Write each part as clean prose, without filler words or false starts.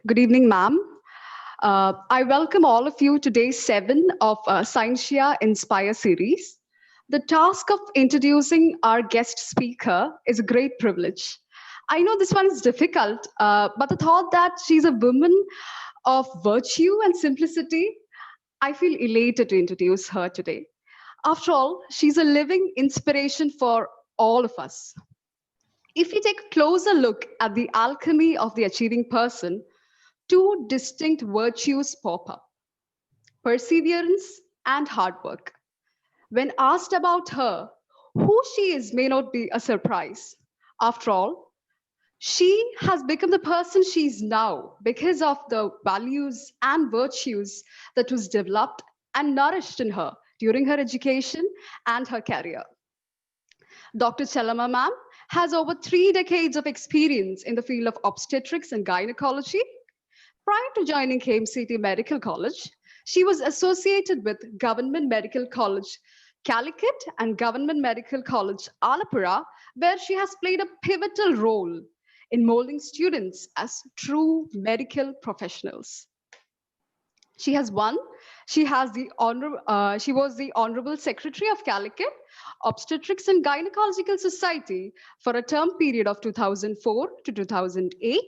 Good evening, ma'am. I welcome all of you to day 7 of Scientia Inspire series. The task of introducing our guest speaker is a great privilege. I know this one is difficult, but the thought that she's a woman of virtue and simplicity, I feel elated to introduce her today. After all, she's a living inspiration for all of us. If we take a closer look at the alchemy of the achieving person, two distinct virtues pop up: perseverance and hard work. When asked about her, who she is may not be a surprise. After all, she has become the person she is now because of the values and virtues that was developed and nourished in her during her education and her career. Dr. Chelama ma'am has over 3 decades of experience in the field of obstetrics and gynecology. Prior to joining KMCT Medical College, she was associated with Government Medical College Calicut and Government Medical College Alapura, where she has played a pivotal role in molding students as true medical professionals. She has won. She was the Honorable Secretary of Calicut Obstetrics and Gynecological Society for a term period of 2004 to 2008.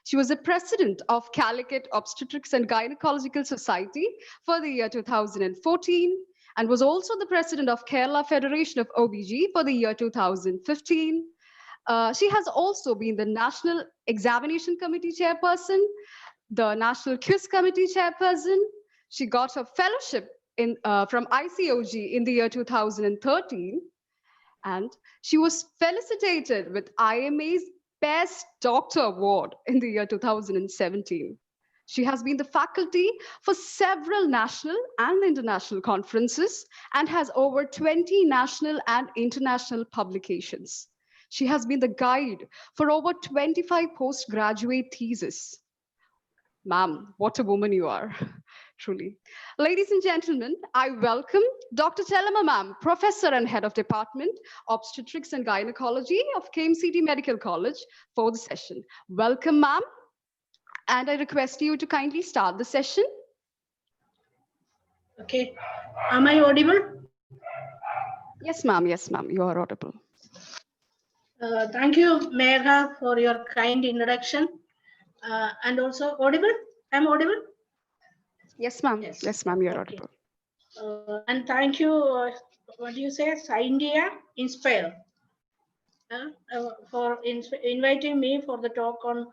She was the president of Calicut Obstetrics and Gynecological Society for the year 2014 and was also the president of Kerala Federation of OBG for the year 2015. She has also been the National Examination Committee chairperson, the National Quiz Committee chairperson. She got her fellowship from ICOG in the year 2013, and she was felicitated with IMA's Best Doctor Award in the year 2017. She has been the faculty for several national and international conferences and has over 20 national and international publications. She has been the guide for over 25 postgraduate theses. Ma'am, what a woman you are, truly. Ladies and gentlemen, I welcome Dr. Chelama ma'am, Professor and Head of Department, Obstetrics and Gynecology of KMCT Medical College for the session. Welcome, ma'am, and I request you to kindly start the session. Okay, am I audible? Yes, ma'am, you are audible. Thank you, Megha, for your kind introduction. And also audible? I'm audible? Yes, ma'am. Yes, ma'am, you're okay. audible. And thank you, what do you say, Scientia Inspire, for inviting me for the talk on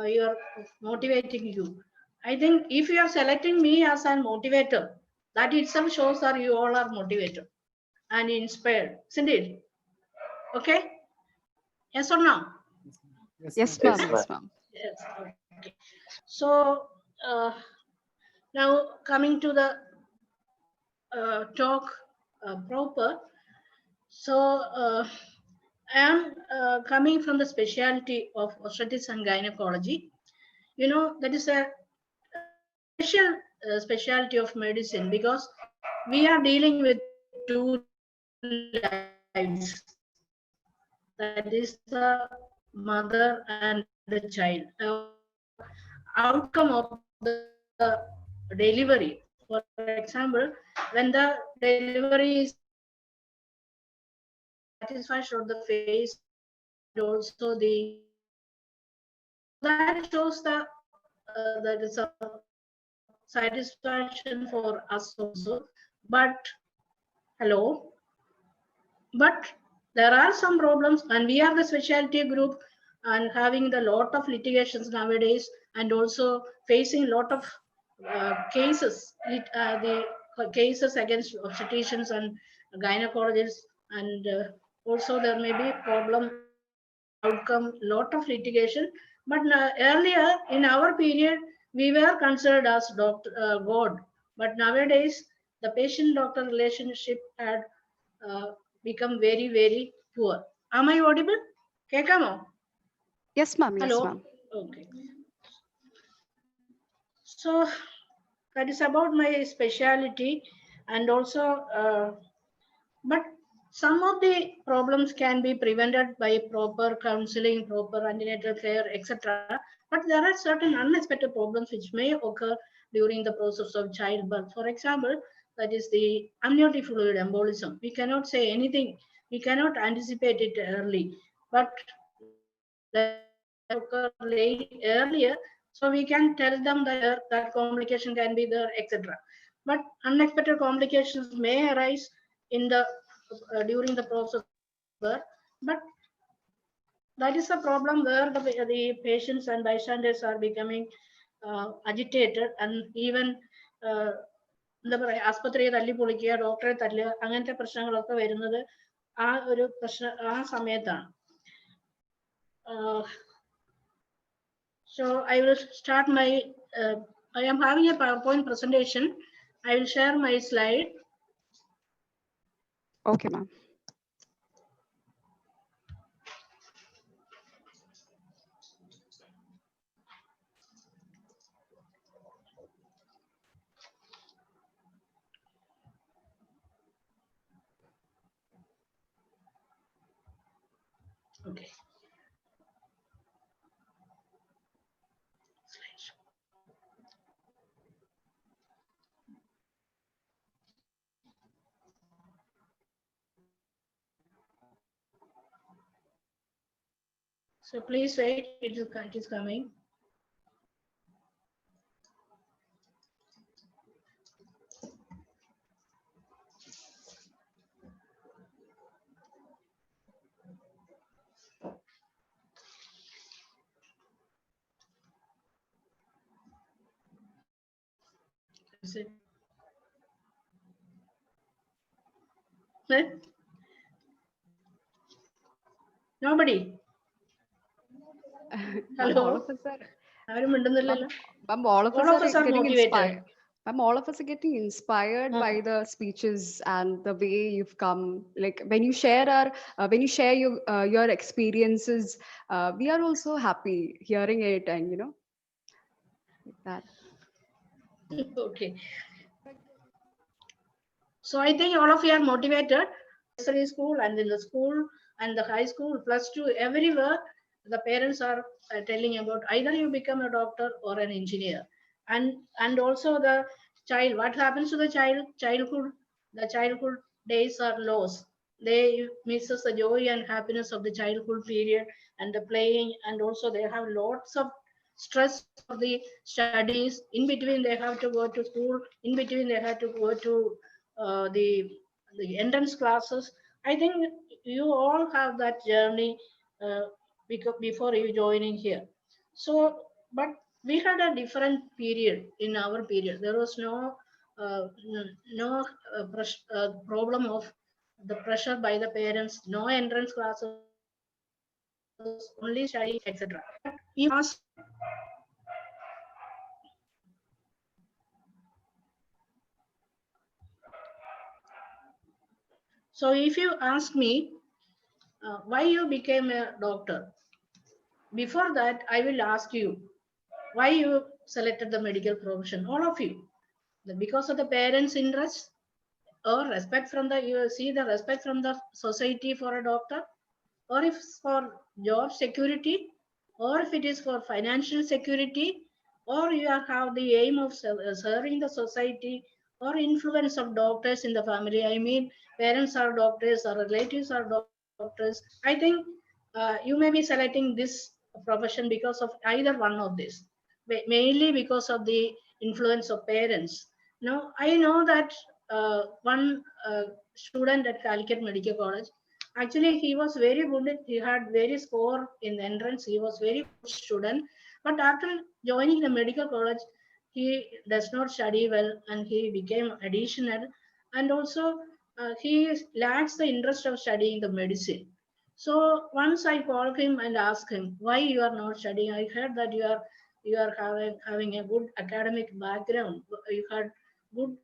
your motivating you. I think if you are selecting me as a motivator, that itself shows that you all are motivated and inspired, isn't it? Okay? Yes or no? Yes, ma'am. Yes, ma'am. Yes. Okay. So now coming to the talk proper. So I am coming from the specialty of obstetrics and gynecology. You know, that is a special specialty of medicine because we are dealing with two lives. That is the mother and the child. Outcome of the delivery. For example, when the delivery is satisfaction of the face and also the that shows the that is a satisfaction for us also. But hello, but there are some problems, and we are the specialty group and having the lot of litigations nowadays, and also facing a lot of cases, the cases against obstetricians and gynecologists, and also there may be problem outcome, lot of litigation. But earlier in our period, we were considered as God. But nowadays, the patient-doctor relationship had become very, very poor. Am I audible? Kekamo? Yes, ma'am. Yes, Hello? ma'am. Okay. So that is about my specialty, and also, but Some of the problems can be prevented by proper counseling, proper antenatal care, etc. But there are certain unexpected problems which may occur during the process of childbirth. For example, that is the amniotic fluid embolism. We cannot say anything, we cannot anticipate it early, but occur earlier, so we can tell them that that complication can be there, etc. But unexpected complications may arise in the during the process of birth, but that is a problem where the patients and bystanders are becoming agitated and even എന്താ പറയാ ആസ്പത്രിയെ തല്ലി പൊളിക്കുക ഡോക്ടറെ തല്ലുക അങ്ങനത്തെ പ്രശ്നങ്ങളൊക്കെ വരുന്നത് ആ ഒരു ആ സമയത്താണ്. So I will start my, I am having a PowerPoint presentation. I will share my slide. Okay, ma'am. Okay. So please wait, it is coming. Is it? Nobody. Hello. All of us are. All of us are getting motivated. inspired. All of us are getting inspired by the speeches and the way you've come. Like when you share your experiences, we are also happy hearing it, and like that. Okay. So I think all of you are motivated. Nursery school and in the school and the high school, +2, everywhere, the parents are telling about either you become a doctor or an engineer. And also the child, what happens to the childhood? The childhood days are lost. They misses the joy and happiness of the childhood period and the playing, and also they have lots of stress for the studies. In between they have to go to school, in between they have to go to the entrance classes. I think you all have that journey before you joining here. So, but we had a different period in our period. There was no problem of the pressure by the parents, no entrance classes, only study, etc. You ask. So if you ask me why you became a doctor, before that I will ask you why you selected the medical profession, all of you. Because of the parents' interest or respect from the, you see the respect from the society for a doctor, or if it's for job security, or if it is for financial security, or you have the aim of serving the society, or influence of doctors in the family. I mean, parents are doctors, or relatives are doctors. I think you may be selecting this profession because of either one of this, mainly because of the influence of parents. Now, I know that one student at Calicut Medical College, actually, he was very good. He had very score in the entrance. He was very good student. But after joining the medical college, he does not study well and he became additional. And also, he lacks the interest of studying the medicine. So once I called him and asked him why you are not studying. I heard that you are having a good academic background. You had good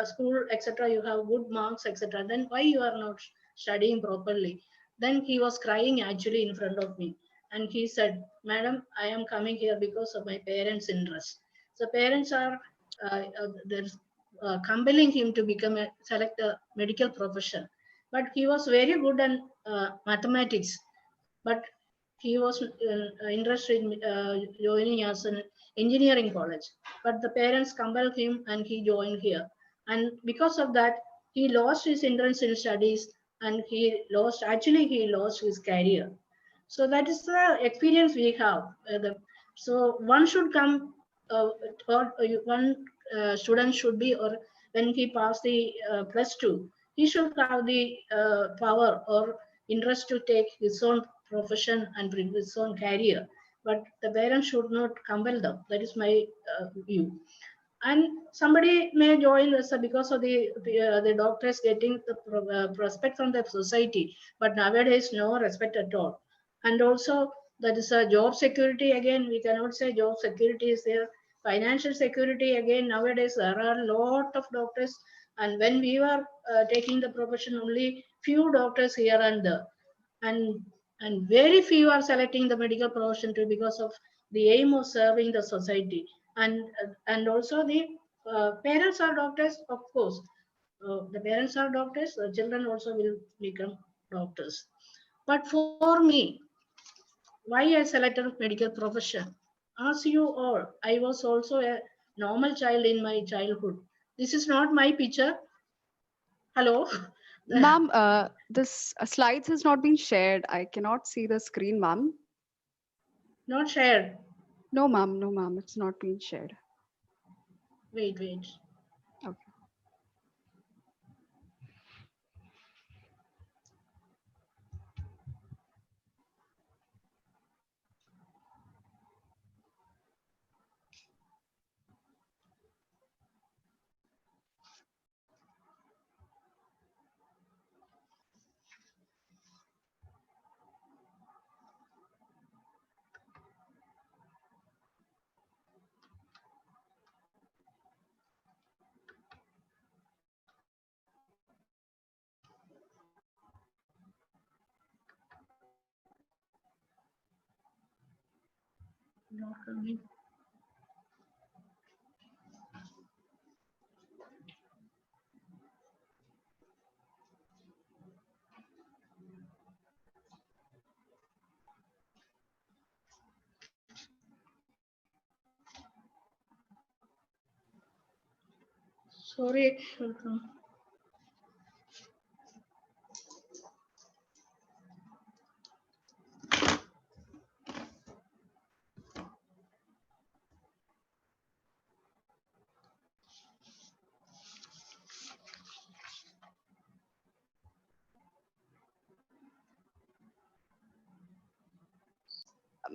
school, etc. You have good marks, etc. Then why you are not studying properly? Then he was crying actually in front of me, and he said, "Madam, I am coming here because of my parents' interest." So parents are compelling him to become select a medical profession. but he was very good in mathematics. But he was interested in joining as an engineering college. But the parents compelled him and he joined here. And because of that, he lost his interest in studies and he lost his career. So that is the experience we have. So one should come, or one student should be, or when he passed the +2, he should have the power or interest to take his own profession and bring his own career. But the parents should not compel them. That is my view. And somebody may join us because of the doctors getting the respect from the society, but nowadays no respect at all. And also that is a job security. Again, we cannot say job security is there. Financial security, again, nowadays there are a lot of doctors, and when we were taking the profession, only few doctors here and there, and very few are selecting the medical profession too, because of the aim of serving the society. And also the parents are doctors, of course. The parents are doctors, the children also will become doctors. But for me, why I selected medical profession? As you all, I was also a normal child in my childhood. This is not my picture. Hello. Ma'am, this slides has not been shared. I cannot see the screen, ma'am. Not shared. No, ma'am. No, ma'am. It's not been shared. Wait. Okay. Not coming. Sorry.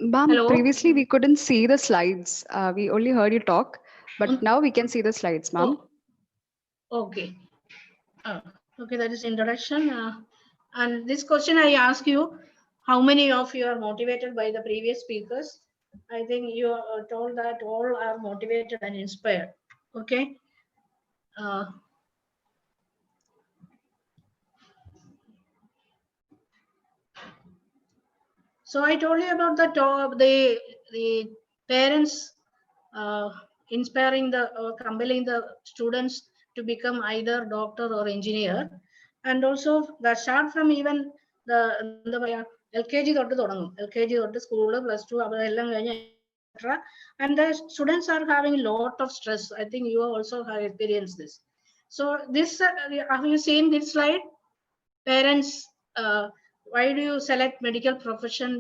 Ma'am, Hello. previously we couldn't see the slides. We only heard you talk, but now we can see the slides, ma'am. Okay. Okay, that is introduction. And this question I ask you, how many of you are motivated by the previous speakers? I think you are told that all are motivated and inspired. Okay. So I told you about the parents inspiring compelling the students to become either doctor or engineer, and also the start from even the LKG തൊട്ട് തുടങ്ങും. LKG തൊട്ട് school +2 അതെല്ലാം കഴിഞ്ഞ് etc. And the students are having a lot of stress. I think you also have experienced this. So this have you seen this slide? Parents, why do you select medical profession?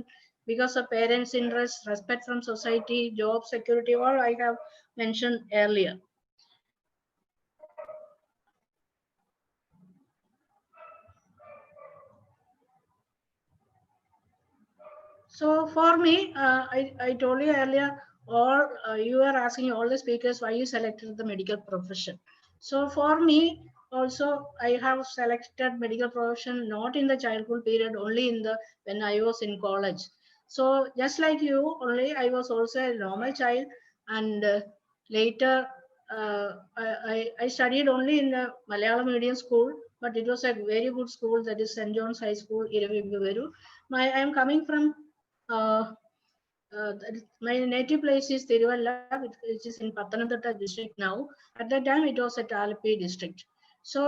Because of parents' interest, respect from society, job security, all I have mentioned earlier. So for me, I told you earlier, or you are asking all the speakers why you selected the medical profession. So for me, also I have selected medical profession not in the childhood period, only in the when I was in college. So just like you, only I was also a normal child, and later I studied only in the Malayalam medium school, but it was a very good school, that is St. John's High School, Iruviguveru. I am coming from my native place is Tiruvalla, which is in Pathanamthitta district now. At that time, it was at Alapi district. So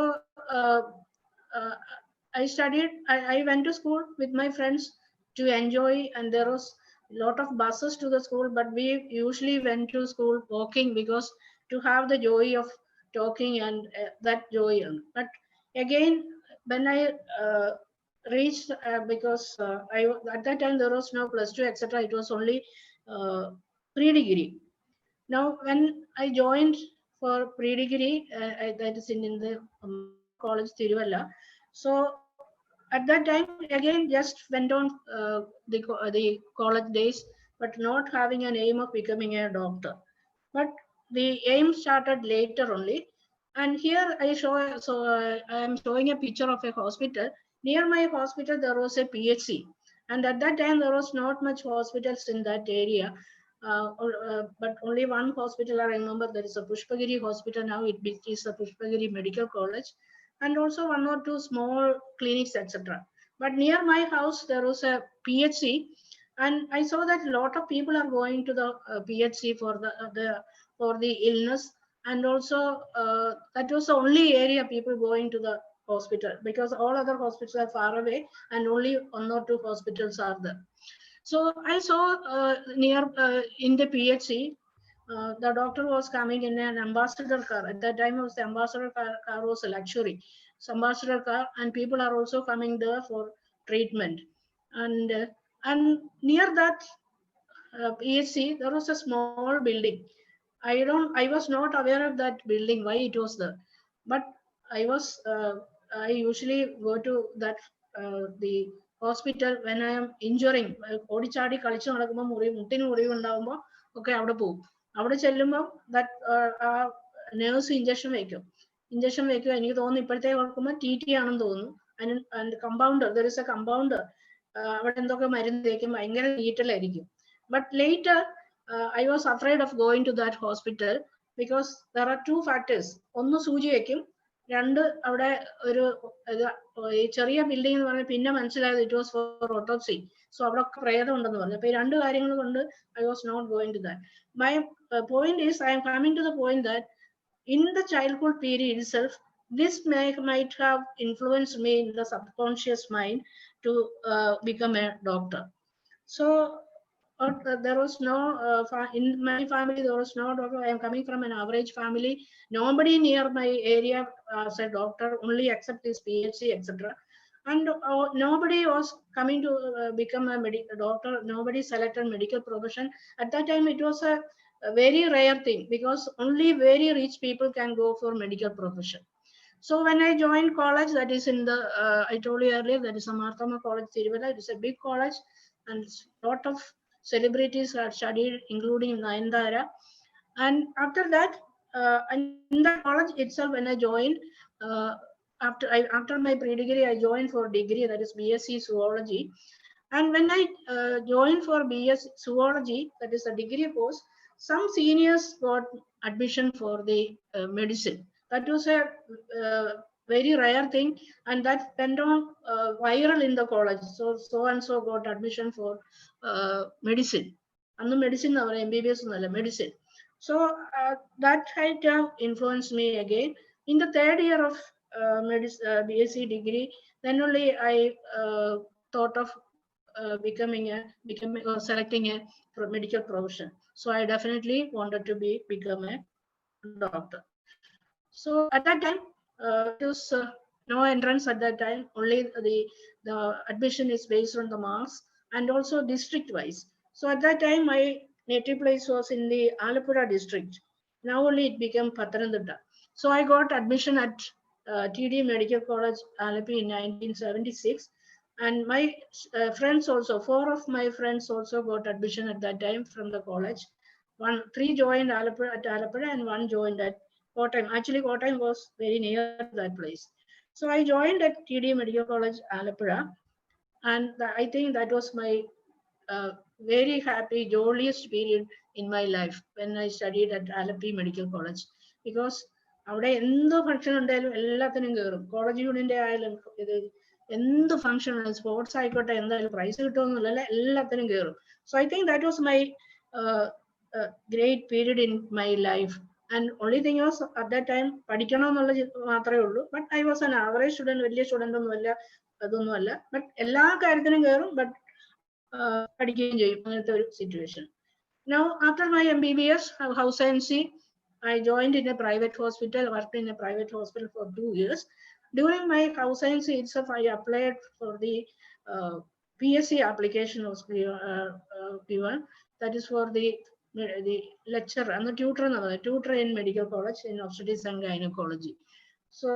I studied, I went to school with my friends to enjoy, and there was a lot of buses to the school, but we usually went to school walking because to have the joy of talking and that joy. But again, when I reached, because I at that time there was no plus two, etc. It was only pre-degree. Now, when I joined for pre-degree, that is in the Master College Tiruvalla. So at that time, again, just went on the college days, but not having an aim of becoming a doctor. But the aim started later only. And here I show, so I am showing a picture of a hospital. Near my hospital, there was a PHC. And at that time, there was not much hospitals in that area. But only one hospital I remember, there is a Pushpagiri hospital. Now it is a Pushpagiri Medical College, and also one or two small clinics, etc. But near my house, there was a PHC, and I saw that a lot of people are going to the PHC for the illness, and also that was the only area people going to the hospital, because all other hospitals are far away and only one or two hospitals are there. So I saw near in the PHC, the doctor was coming in an ambassador car. At that time, it was the ambassador car was a luxury. So ambassador car, and people are also coming there for treatment. And near that PHC, there was a small building. I was not aware of that building, why it was there, but I usually go to that the hospital when I am injuring. ഓടിച്ചാടി കളിച്ച് നടക്കുമ്പോൾ മുട്ടിന് മുറിവുണ്ടാകുമ്പോൾ ഒക്കെ അവിടെ പോകും. അവിടെ ചെല്ലുമ്പോൾ nurse injection വെക്കും. എനിക്ക് തോന്നുന്നു ഇപ്പോഴത്തെ ഓർക്കുമ്പോൾ TT ആണെന്ന് തോന്നുന്നു. And compounder, there is a compounder. അവിടെ എന്തൊക്കെ മരുന്ന് തേക്കും, ഭയങ്കര നീറ്റലായിരിക്കും. But later, I was afraid of going to that hospital because there are two factors. ഒന്ന് സൂചി വെക്കും, രണ്ട് അവിടെ ഒരു ചെറിയ ബിൽഡിംഗ് എന്ന് പറഞ്ഞാൽ പിന്നെ മനസ്സിലായത് it was for autopsy. So അവിടെ പ്രേതം ഉണ്ടെന്ന് പറഞ്ഞു. അപ്പൊ ഈ രണ്ട് കാര്യങ്ങൾ കൊണ്ട് I was not going to that. My point is, I am coming to the point that in the childhood period itself, this might have influenced me in the subconscious mind to become a doctor. So there was no in my family, there was no doctor. I am coming from an average family. Nobody near my area as a doctor, only except this PhD, etc. And nobody was coming to become a medical doctor. Nobody selected medical profession. At that time, it was a very rare thing because only very rich people can go for medical profession. So when I joined college, that is in the I told you earlier, that is a Marthama College Tiruvalla. It is a big college, and a lot of celebrities are studied, including Nayanthara. And after that, in the college itself, when I joined, after my pre-degree, I joined for degree, that is BSc Zoology. And when I joined for BSc Zoology, that is a degree course, some seniors got admission for the medicine. That was a very rare thing, and that went on viral in the college. So and so got admission for medicine. And the medicine, our MBBS, medicine. So that had influenced me again. In the third year of BSc degree, then only I thought of selecting a medical profession. So I definitely wanted to become a doctor. So at that time, it was no entrance at that time. Only the admission is based on the marks and also district wise. So at that time, my native place was in the Alappuzha district. Now only it became Pathanamthitta. So I got admission at TD Medical College, Alleppey in 1976. And my friends also, 4 of my friends also got admission at that time from the college. 3 joined Alappuzha and 1 joined at Kottayam. Actually, Kottayam was very near that place. So I joined at TD Medical College, Alappuzha. And I think that was my very happy, jolliest period in my life when I studied at Alleppey Medical College. Because അവിടെ എന്ത് function ഉണ്ടായാലും എല്ലാത്തിനും കയറും. College യൂണിയന്റെ ആയാലും ഇത് എന്ത് function sports ആയിക്കോട്ടെ, എന്തായാലും പ്രൈസ് കിട്ടുമെന്നുള്ള എല്ലാത്തിനും കയറും. So I think that was my great period in my life. And only thing was at that time, but I was an average student, വലിയ student ഒന്നുമല്ല, അതൊന്നുമല്ല. But എല്ലാ കാര്യത്തിനും കയറും, but പഠിക്കുകയും ചെയ്യും, അങ്ങനത്തെ ഒരു situation. Now, after my MBBS, house science, I joined in a private hospital, worked in a private hospital for 2 years. During my house science itself, I applied for the PSC application was given. That is for the lecturer and the tutor in medical college in obstetrics and gynecology. So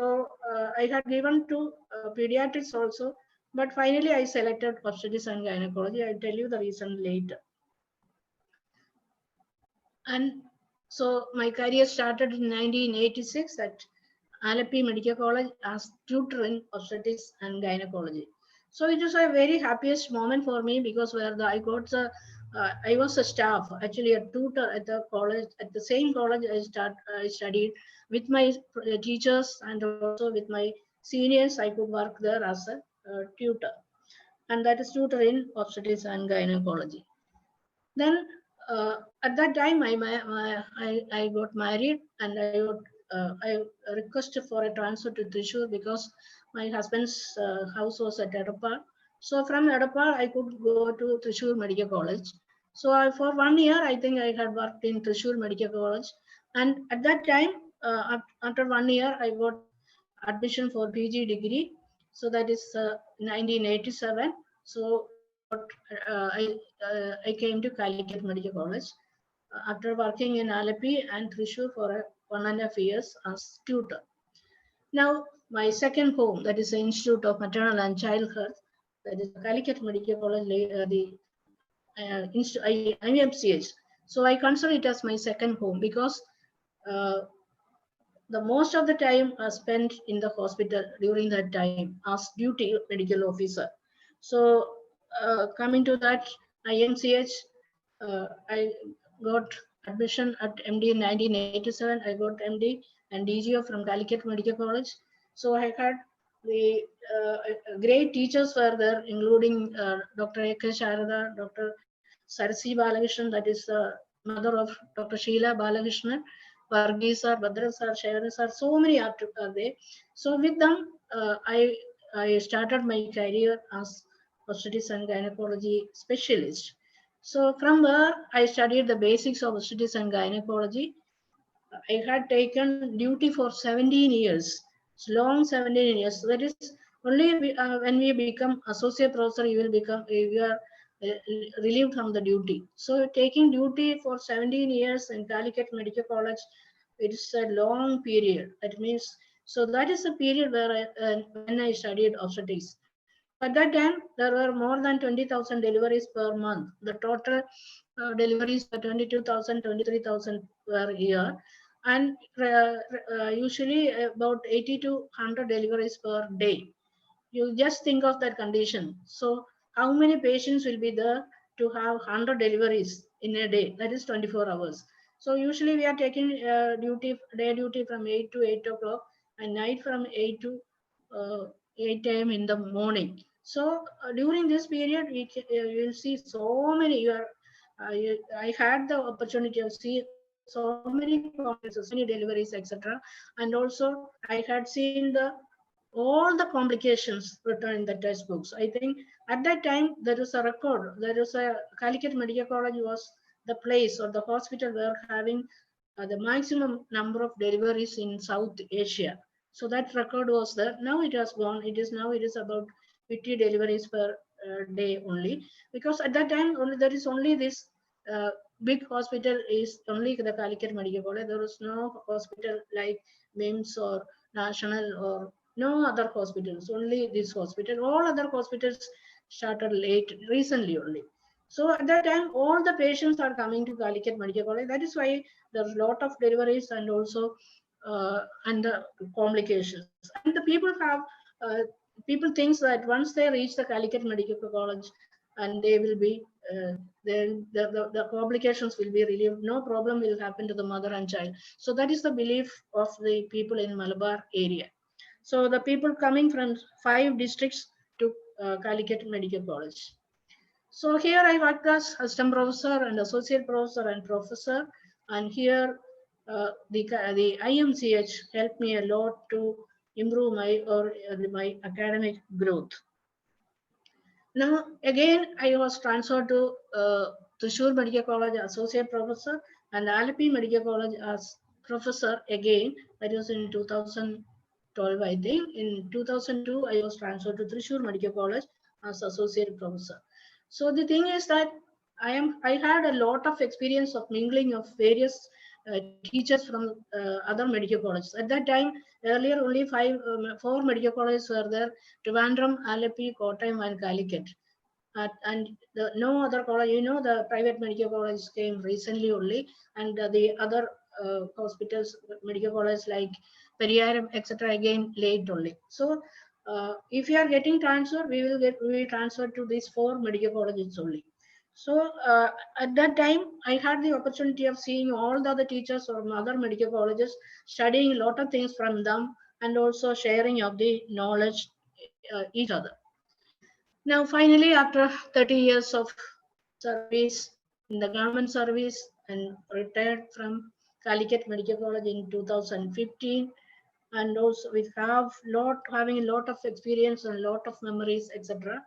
I had given to pediatrics also, but finally I selected obstetrics and gynecology. I'll tell you the reason later. And so my career started in 1986 at Alleppey Medical College as tutor in obstetrics and gynecology. So it was a very happiest moment for me, because I was a staff, actually a tutor at the college, at the same college I studied with my teachers, and also with my seniors. I could work there as a tutor, and that is tutor in obstetrics and gynecology. Then at that time I got married, and I requested for a transfer to Thrissur because my husband's house was at Edappal. So from Edappal I could go to Thrissur Medical College. So for 1 year I think I had worked in Thrissur Medical College, and at that time after 1 year I got admission for PG degree. So that is 1987. So I came to Calicut Medical College after working in Alleppey and Thrissur for 1.5 years as tutor. Now, my second home, that is the Institute of Maternal and Child Health, that is Calicut Medical College, IMCH. So I consider it as my second home, because the most of the time spent in the hospital during that time as duty medical officer. So coming to that IMCH, I got admission at MD in 1987. I got MD and DGO from Calicut Medical College. So I had the great teachers were there, including Dr. A.K. Sharada, Dr. Sarsi Balakrishnan, that is the mother of Dr. Sheila Balakrishnan, Varghese sir, Badra sir, Shayara sir, so many are there. So with them, I started my career as obstetrics and gynecology specialist. So from there, I studied the basics of obstetrics and gynecology. I had taken duty for 17 years, it's long 17 years. That is only when we become associate professor, you are relieved from the duty. So taking duty for 17 years in Calicut Medical College, it is a long period. That means, so that is the period where when I studied obstetrics. So at that time, there were more than 20,000 deliveries per month. The total deliveries were 22,000, 23,000 per year. And usually about 80 to 100 deliveries per day. You just think of that condition. So how many patients will be there to have 100 deliveries in a day? That is 24 hours. So usually we are taking day duty from 8 to 8 o'clock, and night from 8 to 8 a.m. in the morning. So during this period, you will see so many. I had the opportunity of see so many complications, many deliveries, etc. And also I had seen all the complications written in the textbooks. I think at that time there is a record. There is a Calicut Medical College was the place or the hospital where having the maximum number of deliveries in South Asia. So that record was there. Now it has gone. It is about 50 deliveries per day only, because at that time only there is only this big hospital is only the Calicut Medical College. There was no hospital like MIMS or National or no other hospitals, only this hospital. All other hospitals started late, recently only. So at that time, all the patients are coming to Calicut Medical College. That is why there's a lot of deliveries and also and the complications. And the people have people thinks that once they reach the Calicut Medical College, and they will be then the complications will be relieved. No problem will happen to the mother and child. So that is the belief of the people in Malabar area. So the people coming from 5 districts to Calicut Medical College. So here I worked as assistant professor and associate professor and professor. And here the IMCH helped me a lot to improve my academic growth. Now, again, I was transferred to Thrissur Medical College Associate Professor and Alleppey Medical College as Professor again. That was in 2012, I think. In 2002, I was transferred to Thrissur Medical College as Associate Professor. So the thing is that I had a lot of experience of mingling of various teachers from other medical colleges. At that time, earlier only four medical colleges were there: Trivandrum, Alleppey, Kottayam, and Calicut. And no other college, the private medical colleges came recently only, and the other hospitals, medical colleges like Periyaram, etc., again late only. So, if you are getting transfer, we will transfer to these four medical colleges only. So at that time, I had the opportunity of seeing all the other teachers from other medical colleges, studying a lot of things from them, and also sharing of the knowledge each other. Now, finally, after 30 years of service in the government service and retired from Calicut Medical College in 2015, and also we having a lot of experience and a lot of memories, etc.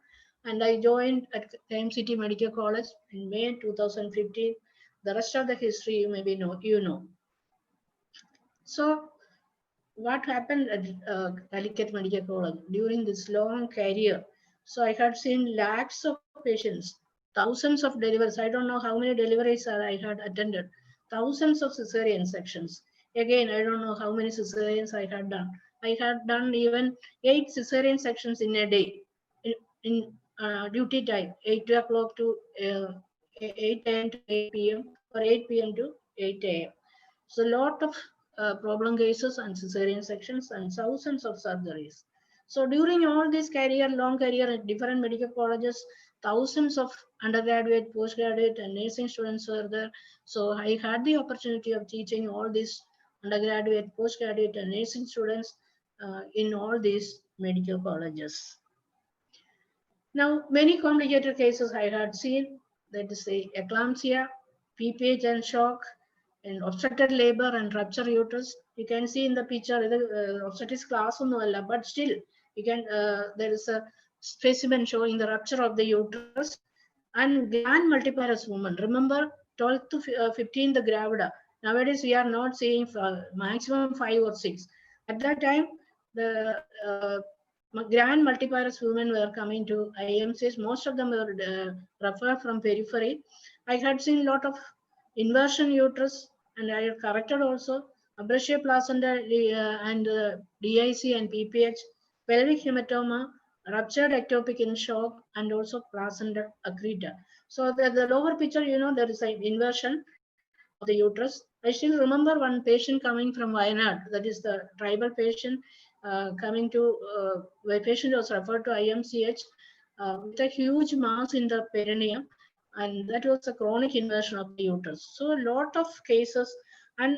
And I joined at KMCT Medical College in May 2015. The rest of the history you maybe know. So what happened at Calicut Medical College during this long career? So I had seen lakhs of patients, thousands of deliveries. I don't know how many deliveries I had attended, thousands of cesarean sections. Again, I don't know how many cesareans I had done. I had done even 8 cesarean sections in a day in duty time, 8 o'clock to 8 a.m. to 8 p.m. or 8 p.m. to 8 a.m. So a lot of problem cases and cesarean sections and thousands of surgeries. So during all this long career at different medical colleges, thousands of undergraduate, postgraduate, and nursing students were there. So I had the opportunity of teaching all these undergraduate, postgraduate, and nursing students in all these medical colleges. Now, many complicated cases I had seen, that is the eclampsia, PPH and shock, and obstructed labor and rupture uterus. You can see in the picture, the obstetrics class, but still, you can there is a specimen showing the rupture of the uterus and grand multiparous woman. Remember, 12 to 15 the gravida. Nowadays, we are not seeing maximum 5 or 6. At that time, the grand multiparous women were coming to IMCs. Most of them were referred from periphery. I had seen a lot of inversion uterus, and I had corrected also abrasive placenta and DIC and PPH, pelvic hematoma, ruptured ectopic in shock, and also placenta accreta. So the lower picture, there is an inversion of the uterus. I still remember one patient coming from Wayanad, that is the tribal patient coming to, the patient was referred to IMCH with a huge mass in the perineum, and that was a chronic inversion of the uterus. So a lot of cases, and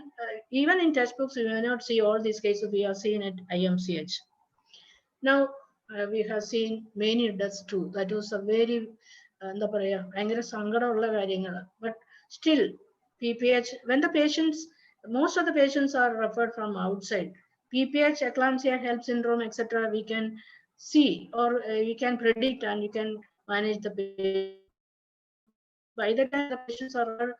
even in textbooks, we may not see all these cases we have seen at IMCH. Now, we have seen many deaths too. That was a very, but still, PPH, when the patients, most of the patients are referred from outside. PPH, eclampsia, HELLP syndrome, etc., we can see, or we can predict, and you can manage the patient. By the time the patients are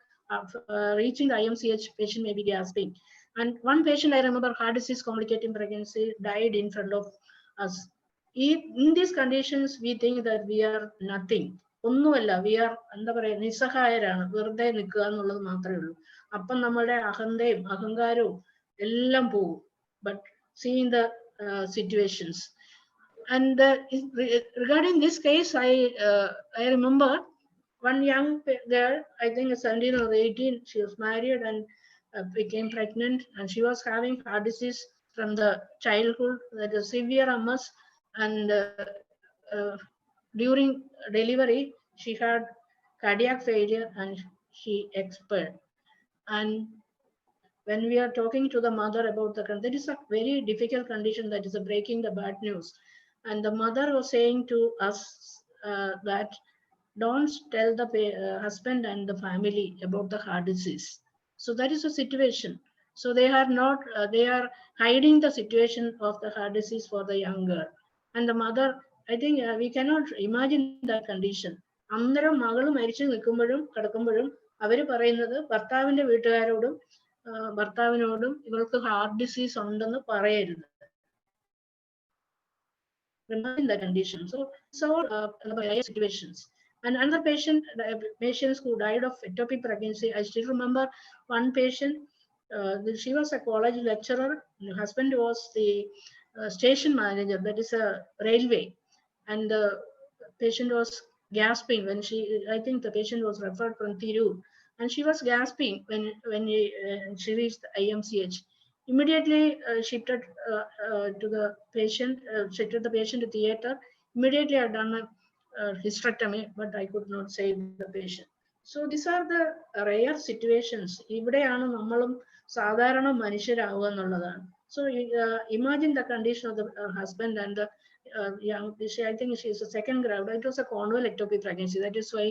reaching the IMCH, patient may be gasping. And one patient I remember, heart disease complicating pregnancy, died in front of us. In these conditions, we think that we are nothing. ഒന്നുമല്ല, V are എന്താ പറയാ, നിസ്സഹായരാണ്, വെറുതെ നിൽക്കുക എന്നുള്ളത് മാത്രമേ ഉള്ളൂ. അപ്പം നമ്മുടെ അഹന്തയും അഹങ്കാരവും എല്ലാം പോകും. But seeing the situations. And regarding this case, I remember one young girl, I think 17 or 18, she was married and became pregnant, and she was having heart disease from the childhood, that is severe MS, and during delivery, she had cardiac failure and she expired. And when we are talking to the mother about that is a very difficult condition, that is breaking the bad news. And the mother was saying to us that don't tell the husband and the family about the heart disease. So that is a situation. So they are not, they are hiding the situation of the heart disease for the young girl. And the mother, I think we cannot imagine that condition. അന്നേരം മകള് മരിച്ചു നിൽക്കുമ്പോഴും കിടക്കുമ്പോഴും അവര് പറയുന്നത് ഭർത്താവിന്റെ വീട്ടുകാരോടും ഭർത്താവിനോടും ഇവൾക്ക് heart disease ഉണ്ടെന്ന് പറയരുത്. Remain the condition. So situations. And another patient, patients who died of ectopic pregnancy. I still remember one patient. She was a college lecturer. The husband was the station manager. That is a railway, and the patient was gasping when she. I think the patient was referred from Thiru, and she was gasping when she reached the IMCH. Immediately shifted to the patient, shifted the patient to theater. Immediately I done a hysterectomy, but I could not save the patient. So these are the rare situations. ഇവിടെയാണ് നമ്മളും സാധാരണ മനുഷ്യരാവുക എന്നുള്ളതാണ്. So imagine the condition of the husband and the young. I think she is a second gravid. It was a conval ectopic pregnancy. That is why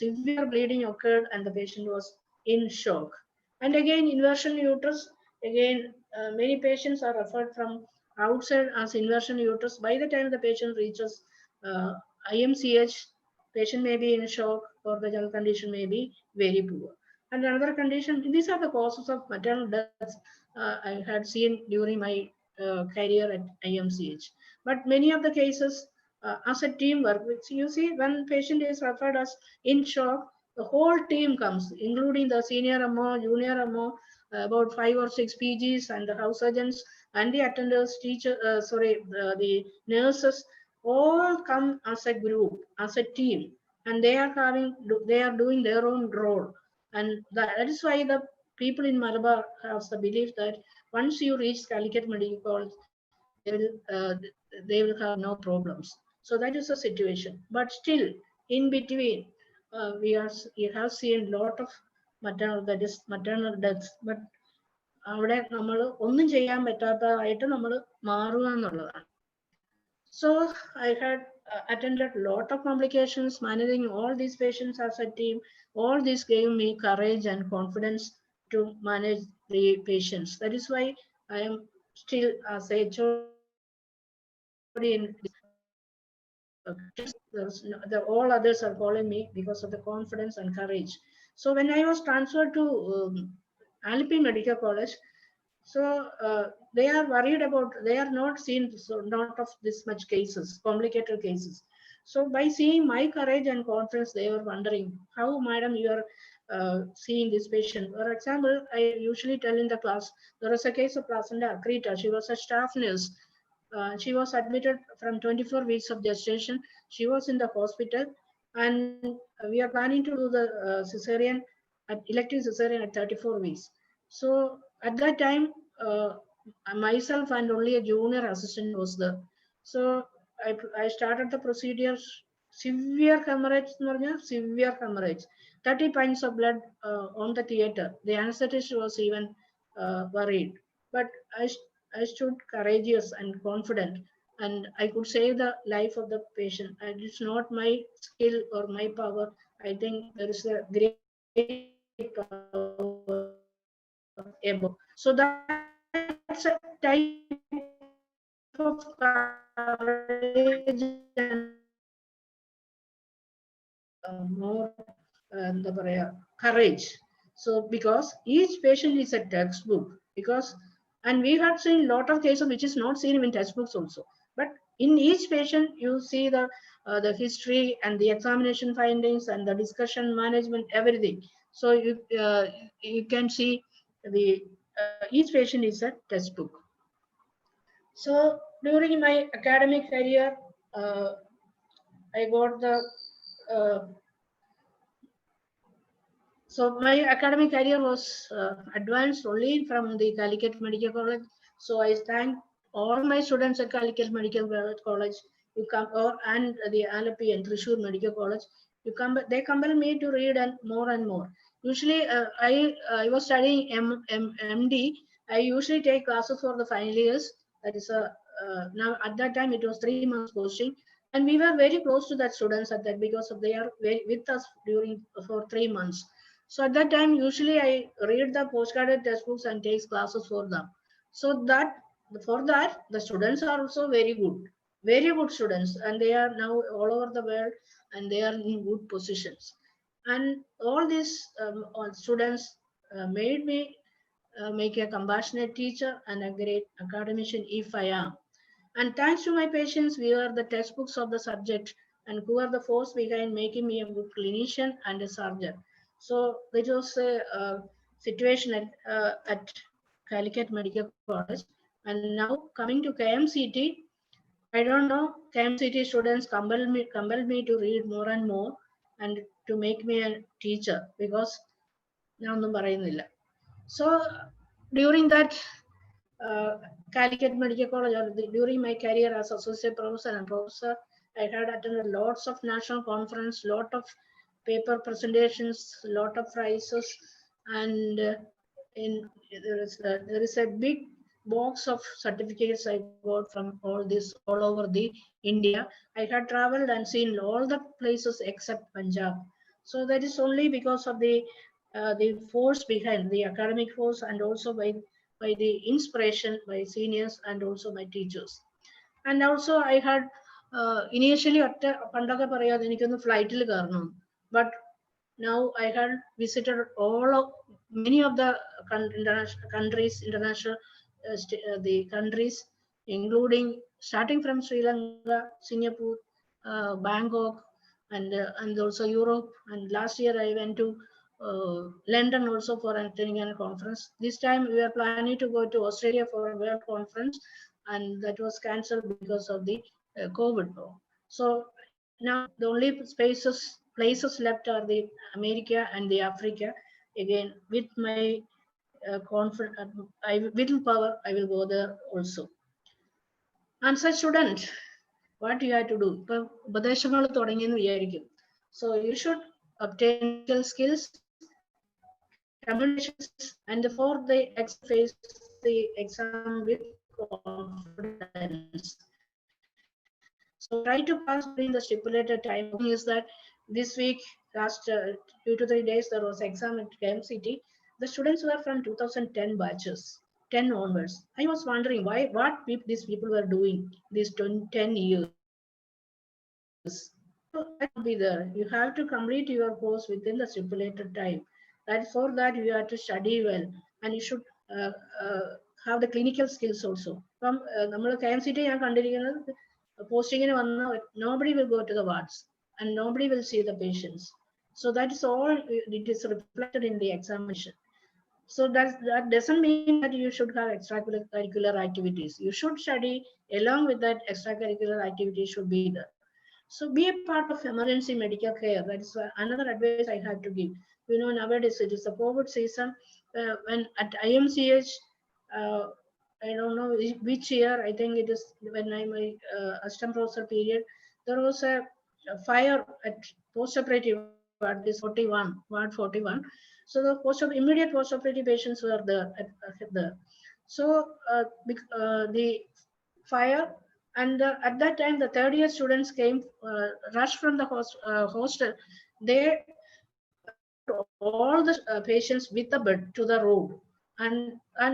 severe bleeding occurred and the patient was in shock. And again, inversion uterus. Again, many patients are referred from outside as inversion uterus. By the time the patient reaches IMCH, patient may be in shock or the general condition may be very poor. And another condition, these are the causes of maternal deaths I had seen during my career at IMCH. But many of the cases, as a teamwork, which you see when patient is referred as in shock, the whole team comes, including the senior MO, junior MO, about 5 or 6 PGs and the house surgeons and the attenders, teacher, the nurses, all come as a group, as a team, and they are doing their own role. And that is why the people in Malabar have the belief that once you reach Calicut Medical College, they will have no problems. So that is the situation. But still, in between, we have seen a lot of maternal deaths. But അവിടെ നമ്മൾ ഒന്നും ചെയ്യാൻ പറ്റാത്തതായിട്ട് നമ്മൾ മാറുക എന്നുള്ളതാണ്. So I had attended a lot of complications, managing all these patients as a team. All this gave me courage and confidence to manage the patients. That is why I am still as a HOD in all others are calling me because of the confidence and courage. So when I was transferred to Alleppey Medical College, so they are worried about, they are not seen, so not of this much cases, complicated cases. So by seeing my courage and confidence, they were wondering, how, madam, you are seeing this patient? For example, I usually tell in the class, there was a case of placenta accreta. She was a staff nurse. She was admitted from 24 weeks of gestation. She was in the hospital, and we are planning to do the cesarean, elective cesarean at 34 weeks. So at that time, myself and only a junior assistant was there. So I started the procedure. Severe hemorrhage, severe hemorrhage. 30 pints of blood on the theater. The anesthetist was even worried. But I stood courageous and confident, and I could save the life of the patient. And it's not my skill or my power. I think there is a great power above. So that's a type of courage and more courage. So because each patient is a textbook, because, and we have seen a lot of cases which is not seen in textbooks also. But in each patient, you see the history and the examination findings and the discussion management, everything. So you can see the each patient is a textbook. So during my academic career, I got the so my academic career was advanced only from the Calicut Medical College. So I thank all my students at Calicut Medical College. You come, and the Alleppey and Thrissur Medical College. They compel me to read and more. Usually, I was studying MD. I usually take classes for the final years. That is now at that time it was 3 months posting, and we were very close to that students at that, because of they are with us during for 3 months. So at that time, usually I read the postcarded textbooks and takes classes for them. So that for that, the students are also very good students, and they are now all over the world, and they are in good positions. And all these all students made me make a compassionate teacher and a great academician if I am. And thanks to my patients, we are the textbooks of the subject and who are the force behind making me a good clinician and a surgeon. So it was a situation at Calicut Medical College. And now coming to KMCT, I don't know, KMCT students compelled me to read more and more and to make me a teacher because ഞാനൊന്നും പറയുന്നില്ല. So during that Calicut Medical College, during my career as associate professor and professor, I had attended lots of national conference, lot of paper presentations, lot of prizes, and there is a big box of certificates I got from all over the India. I had traveled and seen all the places except Punjab. So that is only because of the force behind the academic force and also by the inspiration by seniors and also my teachers. And also I had initially പണ്ടൊക്കെ പറയാതെ എനിക്കൊന്ന് ഫ്ലൈറ്റിൽ കയറണം, but now I had visited many of the international the countries, including starting from Sri Lanka, Singapore, Bangkok, and also Europe. And last year I went to London also for attending a conference. This time we are planning to go to Australia for a world conference, and that was cancelled because of the COVID. So now the only places left are the America and the Africa. Again, with my willpower, I will go there also. And such student, what you have to do? ഉപദേശങ്ങൾ തുടങ്ങിയെന്ന് വിചാരിക്കും. So you should obtain skills, communication, and for the face the exam with confidence. So try to pass during the stipulated time. Is that this week, last 2 to 3 days, there was exam at KMCT. The students were from 2010 batches, 10 onwards. I was wondering what these people were doing these 10 years. So that will be there. You have to complete your course within the stipulated time. That for that you have to study well, and you should have the clinical skills also. From നമ്മൾ KMCT ഞാൻ കണ്ടിരിക്കുന്നത് posting nobody will go to the wards and nobody will see the patients. So that is all, it is reflected in the examination. So that doesn't mean that you should have extracurricular activities. You should study along with that. Extracurricular activities should be there. So be a part of emergency medical care. That is another advice I have to give. You know, nowadays it is the COVID season. When at IMCH, I don't know which year, I think it is when my assistant professor period, there was a fire at post-operative ward, this 41, ward 41. So the immediate post-operative patients were there. So the fire, and at that time the third year students came, rushed from the hostel. They all the patients with the bed to the road, and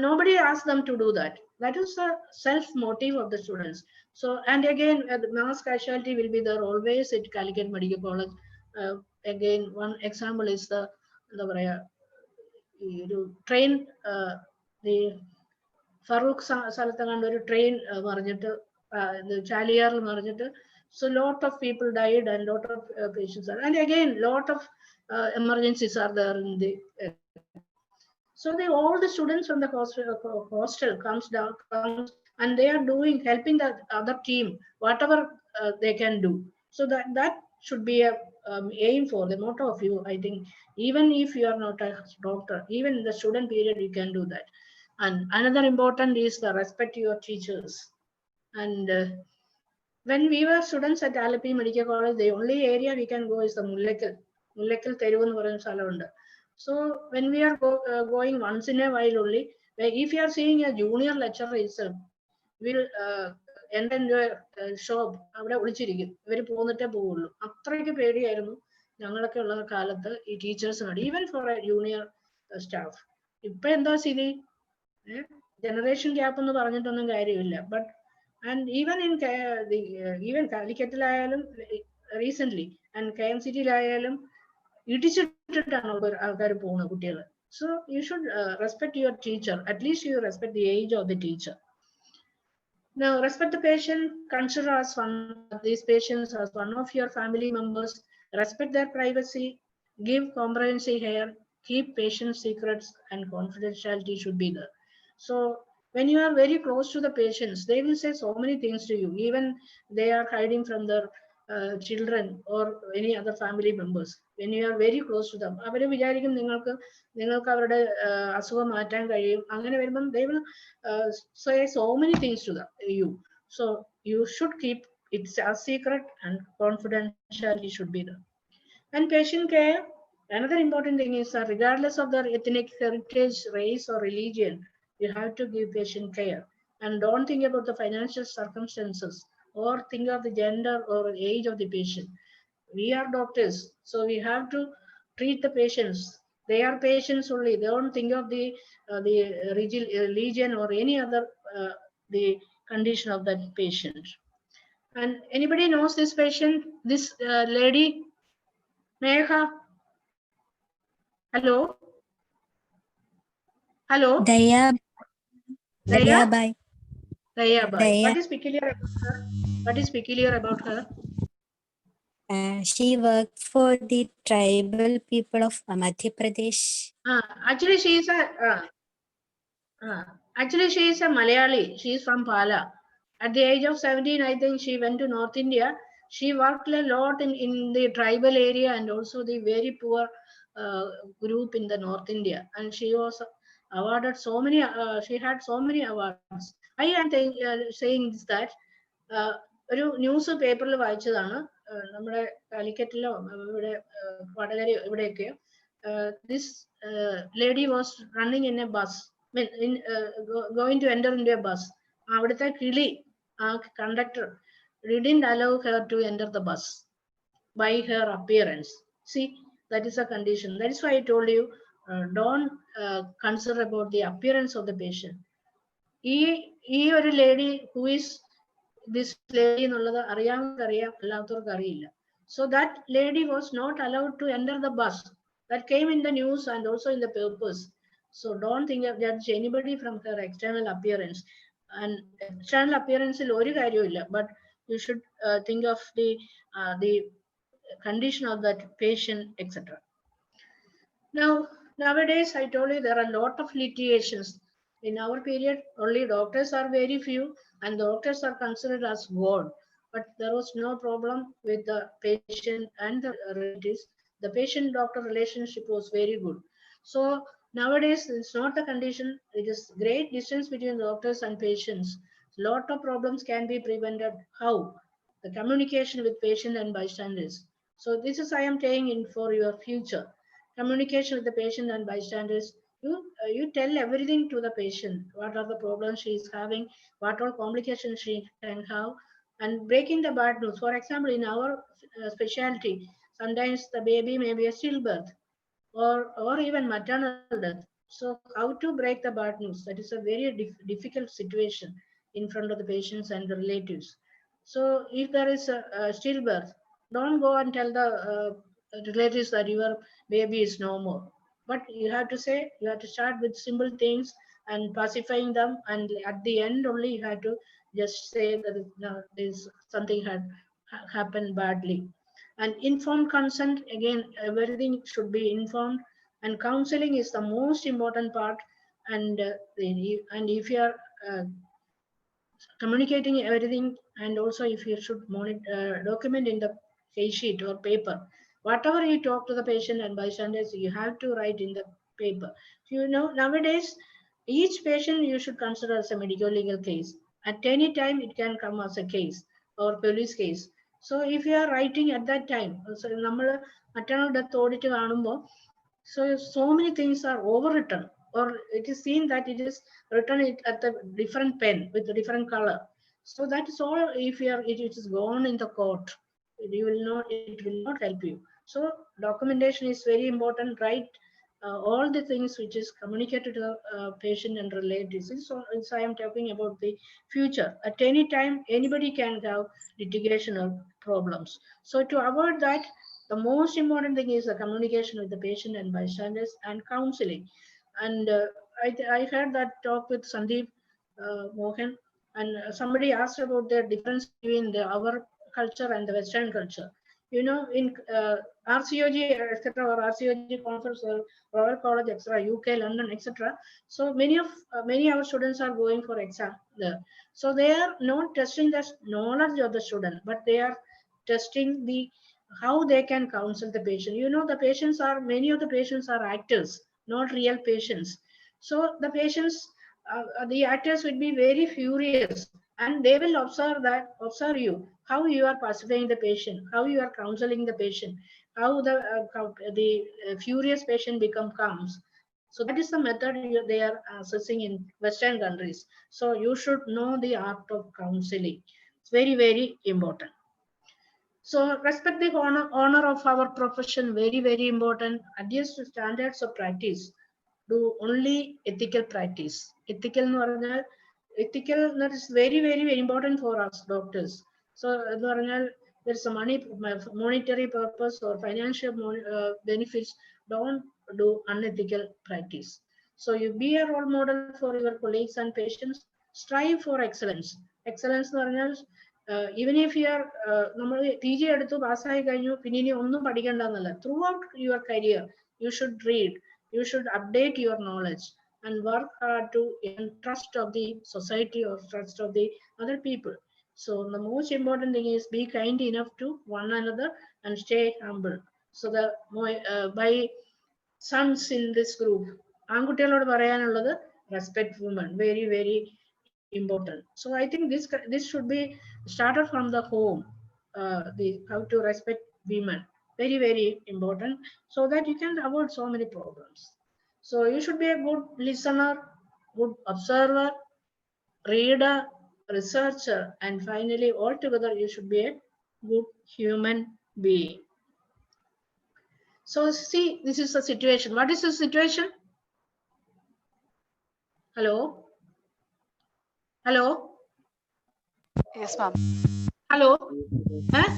nobody asked them to do that. That is the self motive of the students. So, and again, the mass casualty will be there always at Calicut Medical College. Again, one example is the train, the Farouk സ്ഥലത്തെങ്ങാണ്ട് ഒരു train മറിഞ്ഞിട്ട് ചാലിയാറിൽ മറിഞ്ഞിട്ട്. So lot of people died and lot of patients are, and again lot of emergencies are there in the so all the students from the hostel comes and they are helping the other team whatever they can do. So that should be a aim for the motto of you. I think even if you are not a doctor, even in the student period you can do that. And another important is the respect your teachers. And when we were students at Alleppey Medical College, the only area we can go is the Mullaikal Teruvu എന്ന് പറയുന്ന സ്ഥലമുണ്ട്. So when we are going once in a while only, if you are seeing a junior lecturer itself, will enter into a shop, അവിടെ ഒളിച്ചിരിക്കും. ഇവർ പോന്നിട്ടേ പോവുള്ളൂ. അത്രയ്ക്ക് പേടിയായിരുന്നു ഞങ്ങളൊക്കെ ഉള്ള കാലത്ത് ഈ ടീച്ചേഴ്സിനോട്, even for a junior staff. ഇപ്പൊ എന്താ സ്ഥിതി? ജനറേഷൻ ഗ്യാപ്പ് എന്ന് പറഞ്ഞിട്ടൊന്നും കാര്യമില്ല. But and even in even കാലിക്കറ്റിലായാലും റീസെന്റ് ആൻഡ് KMCT-ലായാലും ഇടിച്ചിട്ടിട്ടാണ് ആൾക്കാർ പോകുന്നത്, കുട്ടികൾ. So you should respect your teacher. At least you respect the age of the teacher. Now, respect the patient. Consider as one of these patients as one of your family members. Respect their privacy. Give comprehensive care. Keep patient secrets, and confidentiality should be there. So when you are very close to the patients, they will say so many things to you. Even they are hiding from their children or any other family members. When you are very close to them, അവര് വിചാരിക്കും നിങ്ങൾക്ക് അവരുടെ അസുഖം മാറ്റാൻ കഴിയും. അങ്ങനെ വരുമ്പം they will say so many things to you. So you should keep it a secret, and confidentiality should be there. And patient care, another important thing is that regardless of their ethnic heritage, race, or religion, you have to give patient care. And don't think about the financial circumstances or think of the gender or age of the patient. We are doctors, so we have to treat the patients. They are patients only. They don't think of the religion or any other the condition of that patient. And anybody knows this patient, this lady, Megha? Hello? Hello? Daya Bai. Daya Bai. Daya. What is peculiar about her? What is peculiar about her? She worked for the tribal people of Madhya Pradesh. Actually, she is a Malayali. She is from Pala. At the age of 17, I think she went to North India. She worked a lot in the tribal area and also the very poor group in the North India. And she was awarded so many, she had so many awards. I am saying this that ഒരു news പേപ്പറിൽ വായിച്ചതാണ്, നമ്മുടെ കാലിക്കറ്റിലോ ഇവിടെ വടകര ഇവിടെയൊക്കെ. This lady was running in a bus, going to enter into a bus. അവിടുത്തെ കിളി, conductor didn't allow her to enter the bus by her appearance. See, that is a condition. That is why I told you, don't consider about the appearance of the patient. ഈ ഒരു lady, who is this lady എന്നുള്ളത് അറിയാവുന്നവർക്ക് അല്ലാത്തവർക്ക് അറിയില്ല. So that lady was not allowed to enter the bus. That came in the news and also in the papers. So don't think of judge anybody from her external appearance. And external appearance il oru karyumilla, but you should think of the condition of that patient, etc. Now, nowadays, I told you there are a lot of litigations. In our period, only doctors are very few, and doctors are considered as God. But there was no problem with the patient and the relatives. The patient-doctor relationship was very good. So nowadays, it's not a condition. It is great distance between doctors and patients. Lot of problems can be prevented. How? The communication with patient and bystanders. So this is I am saying in for your future. Communication with the patient and bystanders. You tell everything to the patient. What are the problems she is having? What all complications she can have? And breaking the bad news. For example, in our specialty, sometimes the baby may be a stillbirth or even maternal death. So how to break the bad news? That is a very difficult situation in front of the patients and the relatives. So if there is a stillbirth, don't go and tell the relatives that your baby is no more. But you have to say, you have to start with simple things and pacifying them, and at the end only you have to just say that there's something had happened badly. And informed consent, again, everything should be informed, and counseling is the most important part. And if you are communicating everything, and also if you should document in the case sheet or paper, whatever you talk to the patient and bystanders, you have to write in the paper. You know, nowadays, each patient you should consider as a medical legal case. At any time, it can come as a case or police case. So if you are writing at that time, so നമ്മൾ maternal death audit കാണുമ്പോൾ, so many things are overwritten, or it is seen that it is written at a different pen with a different color. So that is all. If it is gone in the court, it will not help you. So documentation is very important, right? All the things which is communicated to the patient and relatives. So I am talking about the future. At any time, anybody can have litigational problems. So to avoid that, the most important thing is the communication with the patient and bystanders and counseling. And I heard that talk with Sandeep Mohan, and somebody asked about the difference between our culture and the Western culture. You know, in RCOG, etc., or RCOG conference, or Royal College, etc., UK, London, etc. So many our students are going for exam there. So they are not testing the knowledge of the student, but they are testing the how they can counsel the patient. You know, the patients are many of the patients are actors, not real patients. So the patients, the actors will be very furious, and they will observe you, how you are pacifying the patient, how you are counseling the patient, how the furious patient become calm. So that is the method they are assessing in Western countries. So you should know the art of counseling. It's very, very important. So respect the honor of our profession, very, very important. Adhere to standards of practice. Do only ethical practice. Ethical that is very, very, very important for us doctors. So there's a monetary purpose or financial benefits. Don't do unethical practice. So you be a role model for your colleagues and patients. Strive for excellence. Excellence even if you are PG എടുത്തു പാസ്സായി കഴിഞ്ഞു പിന്നെ ഇനി ഒന്നും പഠിക്കേണ്ടെന്നല്ല. Throughout your career, you should read, you should update your knowledge and work hard to earn trust of the society or trust of the other people. So the most important thing is be kind enough to one another and stay humble. So by sons in this group, ആൺകുട്ടികളോട് പറയാനുള്ളത് respect women, very, very important. So I think this should be started from the home. How to respect women, very, very important, so that you can avoid so many problems. So you should be a good listener, good observer, reader, researcher, and finally altogether you should be a good human being. So see, this is the situation. What is the situation? Hello? Hello? Yes, ma'am. Hello? Yes,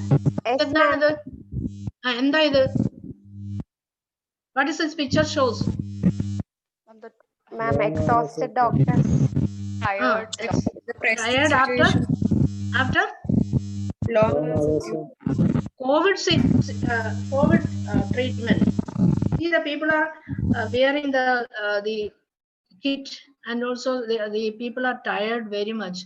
എന്താണിത്? എന്താ ഇത്? What is this picture shows? Ma'am, exhausted doctors. Tired. Tired after Long COVID treatment. See, the people are wearing the kit, and also the people are tired very much.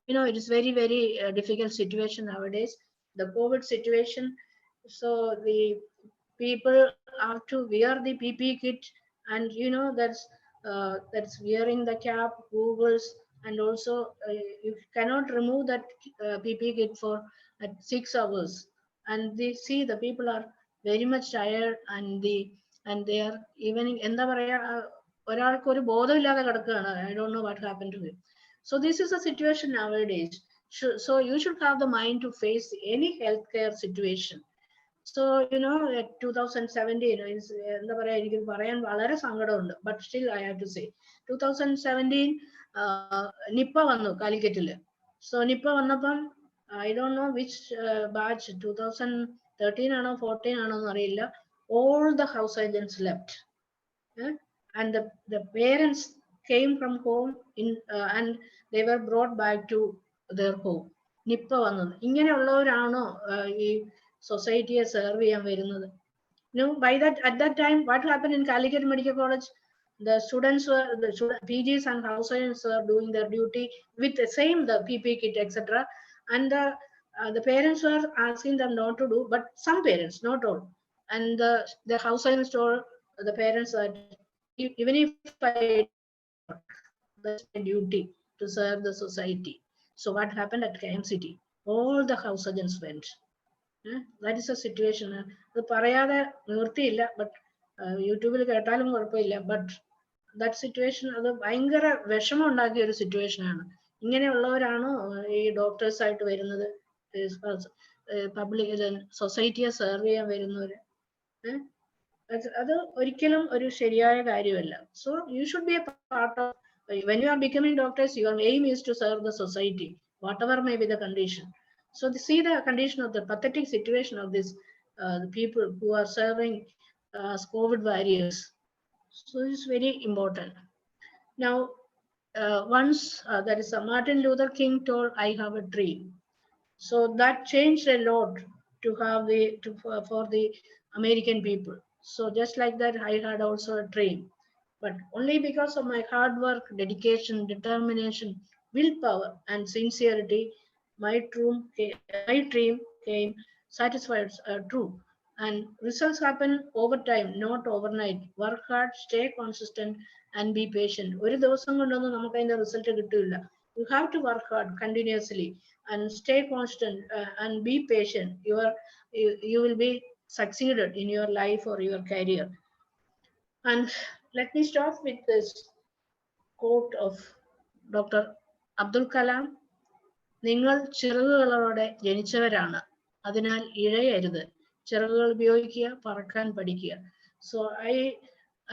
You know, it is very, very difficult situation nowadays, the COVID situation. So the people have to wear the PPE kit, and you know that's wearing the cap, googles, and also you cannot remove that PPE kit for 6 hours. And they see the people are very much tired, and they are even എന്താ പറയാ ഒരാൾക്ക് ഒരു ബോധമില്ലാതെ കിടക്കുകയാണ്. I don't know what happened to him. So this is the situation nowadays. So you should have the mind to face any healthcare situation. So you know, 2017 എന്താ പറയാ, എനിക്ക് പറയാൻ വളരെ സങ്കടമുണ്ട്, but still I have to say 2017 Nipah വന്നു കാലിക്കറ്റില്. So Nipah വന്നപ്പം I don't know which batch, 2013 ആണോ 14 ആണോ എന്ന് അറിയില്ല, all the house agents left. And the parents came from home and they were brought back to their home. Nipah വന്നത് ഇങ്ങനെയുള്ളവരാണോ ഈ സൊസൈറ്റിയെ serve ചെയ്യാൻ വരുന്നത്? At that time, what happened in Calicut Medical College? The students PGs and house agents were doing their duty with the PPE kit, etc. And the parents were asking them not to do, but some parents, not all. And the house agents told the parents that even if I that's my duty to serve the society. So what happened at KMCT? All the house agents went. That is a situation. അത് പറയാതെ നിവൃത്തിയില്ല, but യൂട്യൂബിൽ കേട്ടാലും കുഴപ്പമില്ല. But that situation അത് ഭയങ്കര വിഷമം ഉണ്ടാക്കിയ ഒരു സിറ്റുവേഷൻ ആണ്. ഇങ്ങനെയുള്ളവരാണോ ഈ ഡോക്ടേഴ്സ് ആയിട്ട് വരുന്നത്, പബ്ലിക് സൊസൈറ്റിയെ സെർവ് ചെയ്യാൻ വരുന്നവര്? അത് ഒരിക്കലും ഒരു ശരിയായ കാര്യമല്ല. So you should be a part of, when you are becoming doctors, your aim is to serve the society, whatever may be the condition. So see the condition of the pathetic situation of this the people who are serving as COVID warriors. So it's very important. Now, once that is Martin Luther King told, "I have a dream." So that changed a lot to have for the American people. So just like that, I had also a dream, but only because of my hard work, dedication, determination, willpower, and sincerity, my dream came satisfied, true. And results happen over time, not overnight. Work hard, stay consistent, and be patient. ഒരു ദിവസം കൊണ്ടൊന്നും നമുക്ക് അതിന്റെ result കിട്ടില്ല. You have to work hard continuously and stay constant and be patient. You will be succeeded in your life or your career. And let me start with this quote of Dr. Abdul Kalam. നിങ്ങൾ ചിറകുകളോടെ ജനിച്ചവരാണ്, അതിനാൽ ഇഴയരുത്. ചിറകുകൾ ഉപയോഗിക്കുക, പറക്കാൻ പഠിക്കുക. So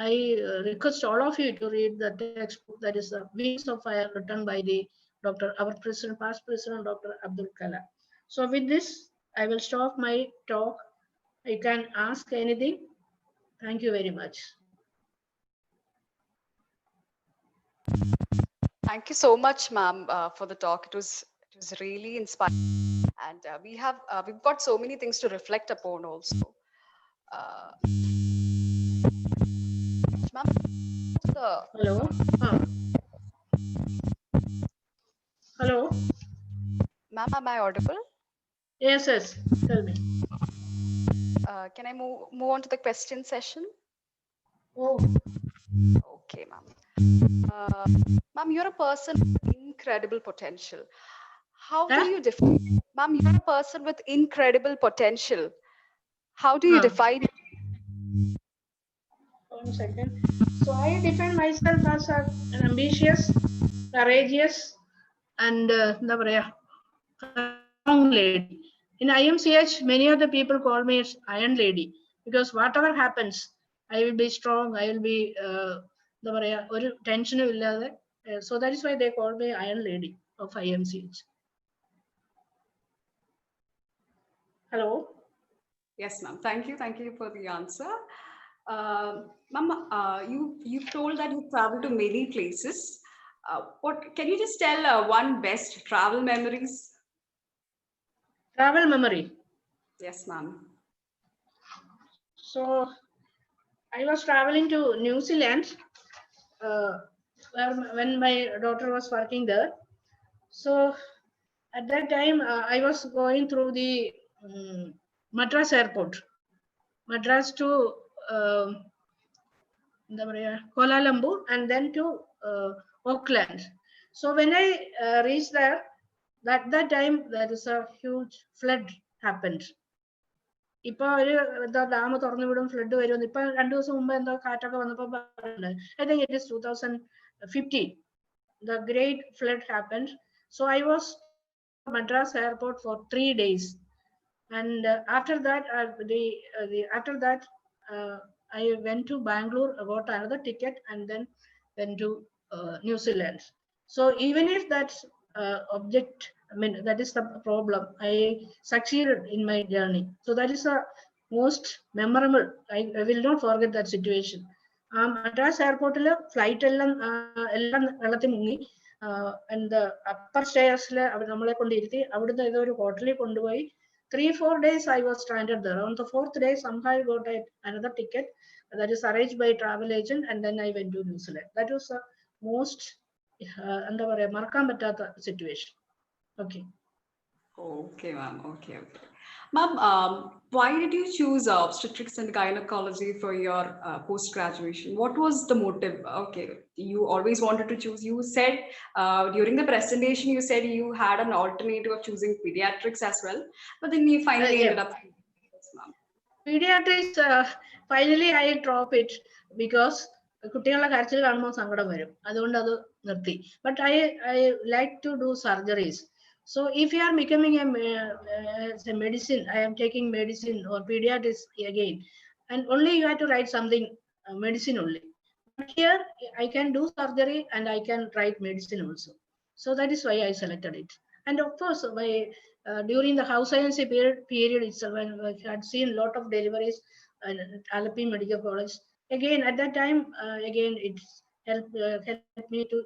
I request all of you to read the textbook, that is the Wings of Fire, written by our president, past president, Dr. Abdul Kalam. So with this, I will stop my talk. You can ask anything. Thank you very much. Thank you so much, ma'am, for the talk. It was really inspiring, and we've got so many things to reflect upon also. Ma'am, Hello. Hello. Ma'am, am I audible? Yes. Tell me. Can I move on to the question session? Oh. Okay, ma'am. Ma'am, you're a person with incredible potential. How do you define? Ma'am, you're a person with incredible potential. How do you define it? 1 second. So I define myself as an ambitious, courageous, and strong lady. In IMCH, many of the people call me as Iron Lady, because whatever happens, I will be strong. I will be ഒരു ടെൻഷനും ഇല്ലാതെ. So that is why they call me Iron Lady of IMCH. Hello. Yes, ma'am. Thank you for the answer. Ma'am, you've told that you travel to many places. What can you just tell one best travel memories? Travel memory. Yes, ma'am. So I was traveling to New Zealand when my daughter was working there. So at that time, I was going through the Madras airport, Madras to Kuala Lumpur, and then to Auckland. So when I reached there, at that time there is a huge flood happened. ഇപ്പൊ ഒരു എന്താ dam തുറന്നു വിടും, flood വരും. ഇപ്പൊ 2 ദിവസം മുമ്പ് എന്തോ കാറ്റൊക്കെ വന്നപ്പോ I think it is 2015. The great flood happened. So I was at Madras airport for 3 days, and after that I went to Bangalore, got another ticket, and then went to New Zealand. So even if that that is the problem, I succeeded in my journey. So that is the most memorable. I will not forget that situation. Madras airport flight എല്ലാം വെള്ളത്തിൽ മുങ്ങി, and the upper stairs നമ്മളെ കൊണ്ടിരുത്തി അവിടുന്ന് ഏതോ ഒരു ഹോട്ടലിൽ കൊണ്ടുപോയി. 3-4 days I was stranded there. On the 4th day, somehow I got another ticket that is arranged by a travel agent, and then I went to New Zealand. That was the most മറക്കാൻ പറ്റാത്ത situation. Okay. Okay, ma'am. Okay. Ma'am, why did you choose obstetrics and gynecology for your post-graduation? What was the motive? Okay, you always wanted to choose. You said during the presentation, you said you had an alternative of choosing pediatrics as well, but then you finally ended up. Pediatrics, finally I drop it because കുട്ടികളുടെ കരച്ചിൽ കാണുമ്പോൾ സങ്കടം വരും, അതുകൊണ്ട് അത് നിർത്തി. But I like to do surgeries. So if you are becoming a medicine, I am taking medicine or pediatrics again, and only you have to write something, medicine only. But here I can do surgery and I can write medicine also. So that is why I selected it. And of course, during the house science period itself, when I had seen a lot of deliveries at Alleppey Medical College. Again, at that time, again, it helped me to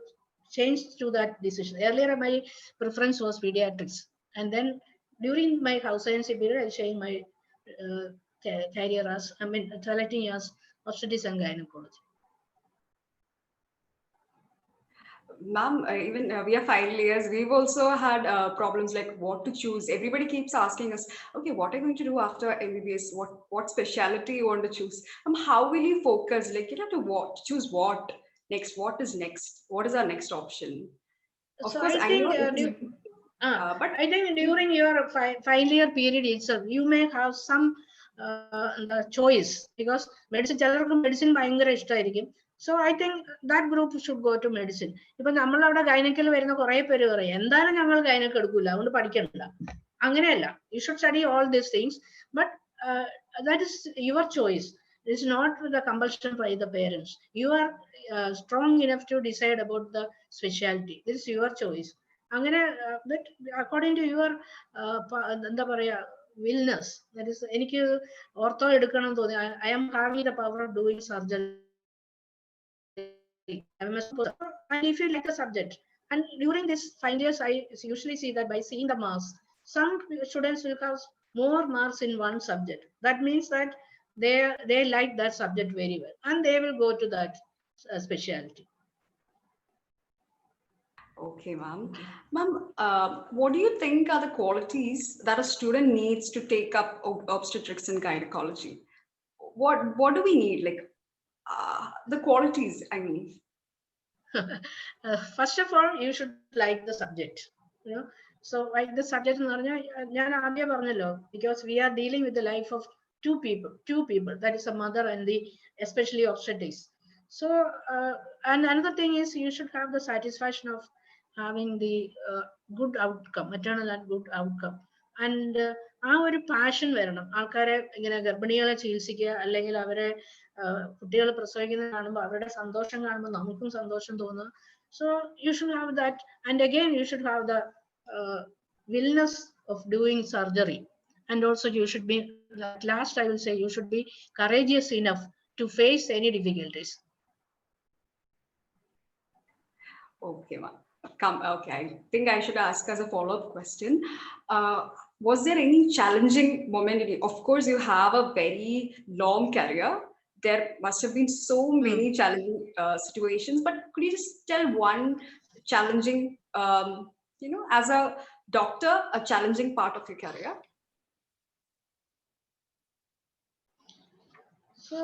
change to that decision. Earlier, my preference was pediatrics. And then during my house science period, I changed my career as, selecting as obstetrics and gynecology. Ma'am, even we are final years. We've also had problems like what to choose. Everybody keeps asking us, okay, what are you going to do after MBBS? What specialty you want to choose? How will you focus? Like, you have to choose what next? What is next? What is our next option? Of So course, I I think, know but I think during your final year period itself, you may have some the choice, because medicine ഭയങ്കര ഇഷ്ടമായിരിക്കും. So I think that group should go to medicine. ഇപ്പൊ നമ്മളവിടെ ഗൈനക്കിൽ വരുന്ന കുറെ പേര് പറയും എന്തായാലും ഞങ്ങൾ ഗൈനക്ക് എടുക്കൂല, അതുകൊണ്ട് പഠിക്കണില്ല. അങ്ങനെയല്ല. You should study all these things, but that is your choice. It is not the compulsion by the parents. You are strong enough to decide about the specialty. This is your choice. അങ്ങനെ but according to your എന്താ പറയാ willness, that is എനിക്ക് ortho എടുക്കണം തോന്നി, I am having the power of doing surgery. And if you like the subject, and during this final years, I usually see that by seeing the marks, some students will have more marks in one subject. That means that they like that subject very well, and they will go to that specialty. Okay, ma'am. Ma'am, what do you think are the qualities that a student needs to take up obstetrics and gynecology? What do we need? Like the qualities, I mean. First of all, you should like the subject. You know, so like the subject, because we are dealing with the life of two people. That is a mother and especially obstetrics. So, and another thing is you should have the satisfaction of having the good outcome, maternal and good outcome. And ആ ഒരു passion വരണം. ആൾക്കാരെ ഇങ്ങനെ ഗർഭിണികളെ ചികിത്സിക്കുക, അല്ലെങ്കിൽ അവരെ കുട്ടികൾ പ്രസവിക്കുന്നത് കാണുമ്പോൾ അവരുടെ സന്തോഷം കാണുമ്പോൾ നമുക്കും സന്തോഷം തോന്നുക. So you should have that, and again you should have the willingness of doing surgery, and also you should be, at last I will say, you should be courageous enough to face any difficulties. Okay, ma'am. Okay, I think I should ask as a follow-up question. Was there any challenging moment? Of course, you have a very long career. There must have been so many challenging situations, but could you just tell one challenging, as a doctor, a challenging part of your career? So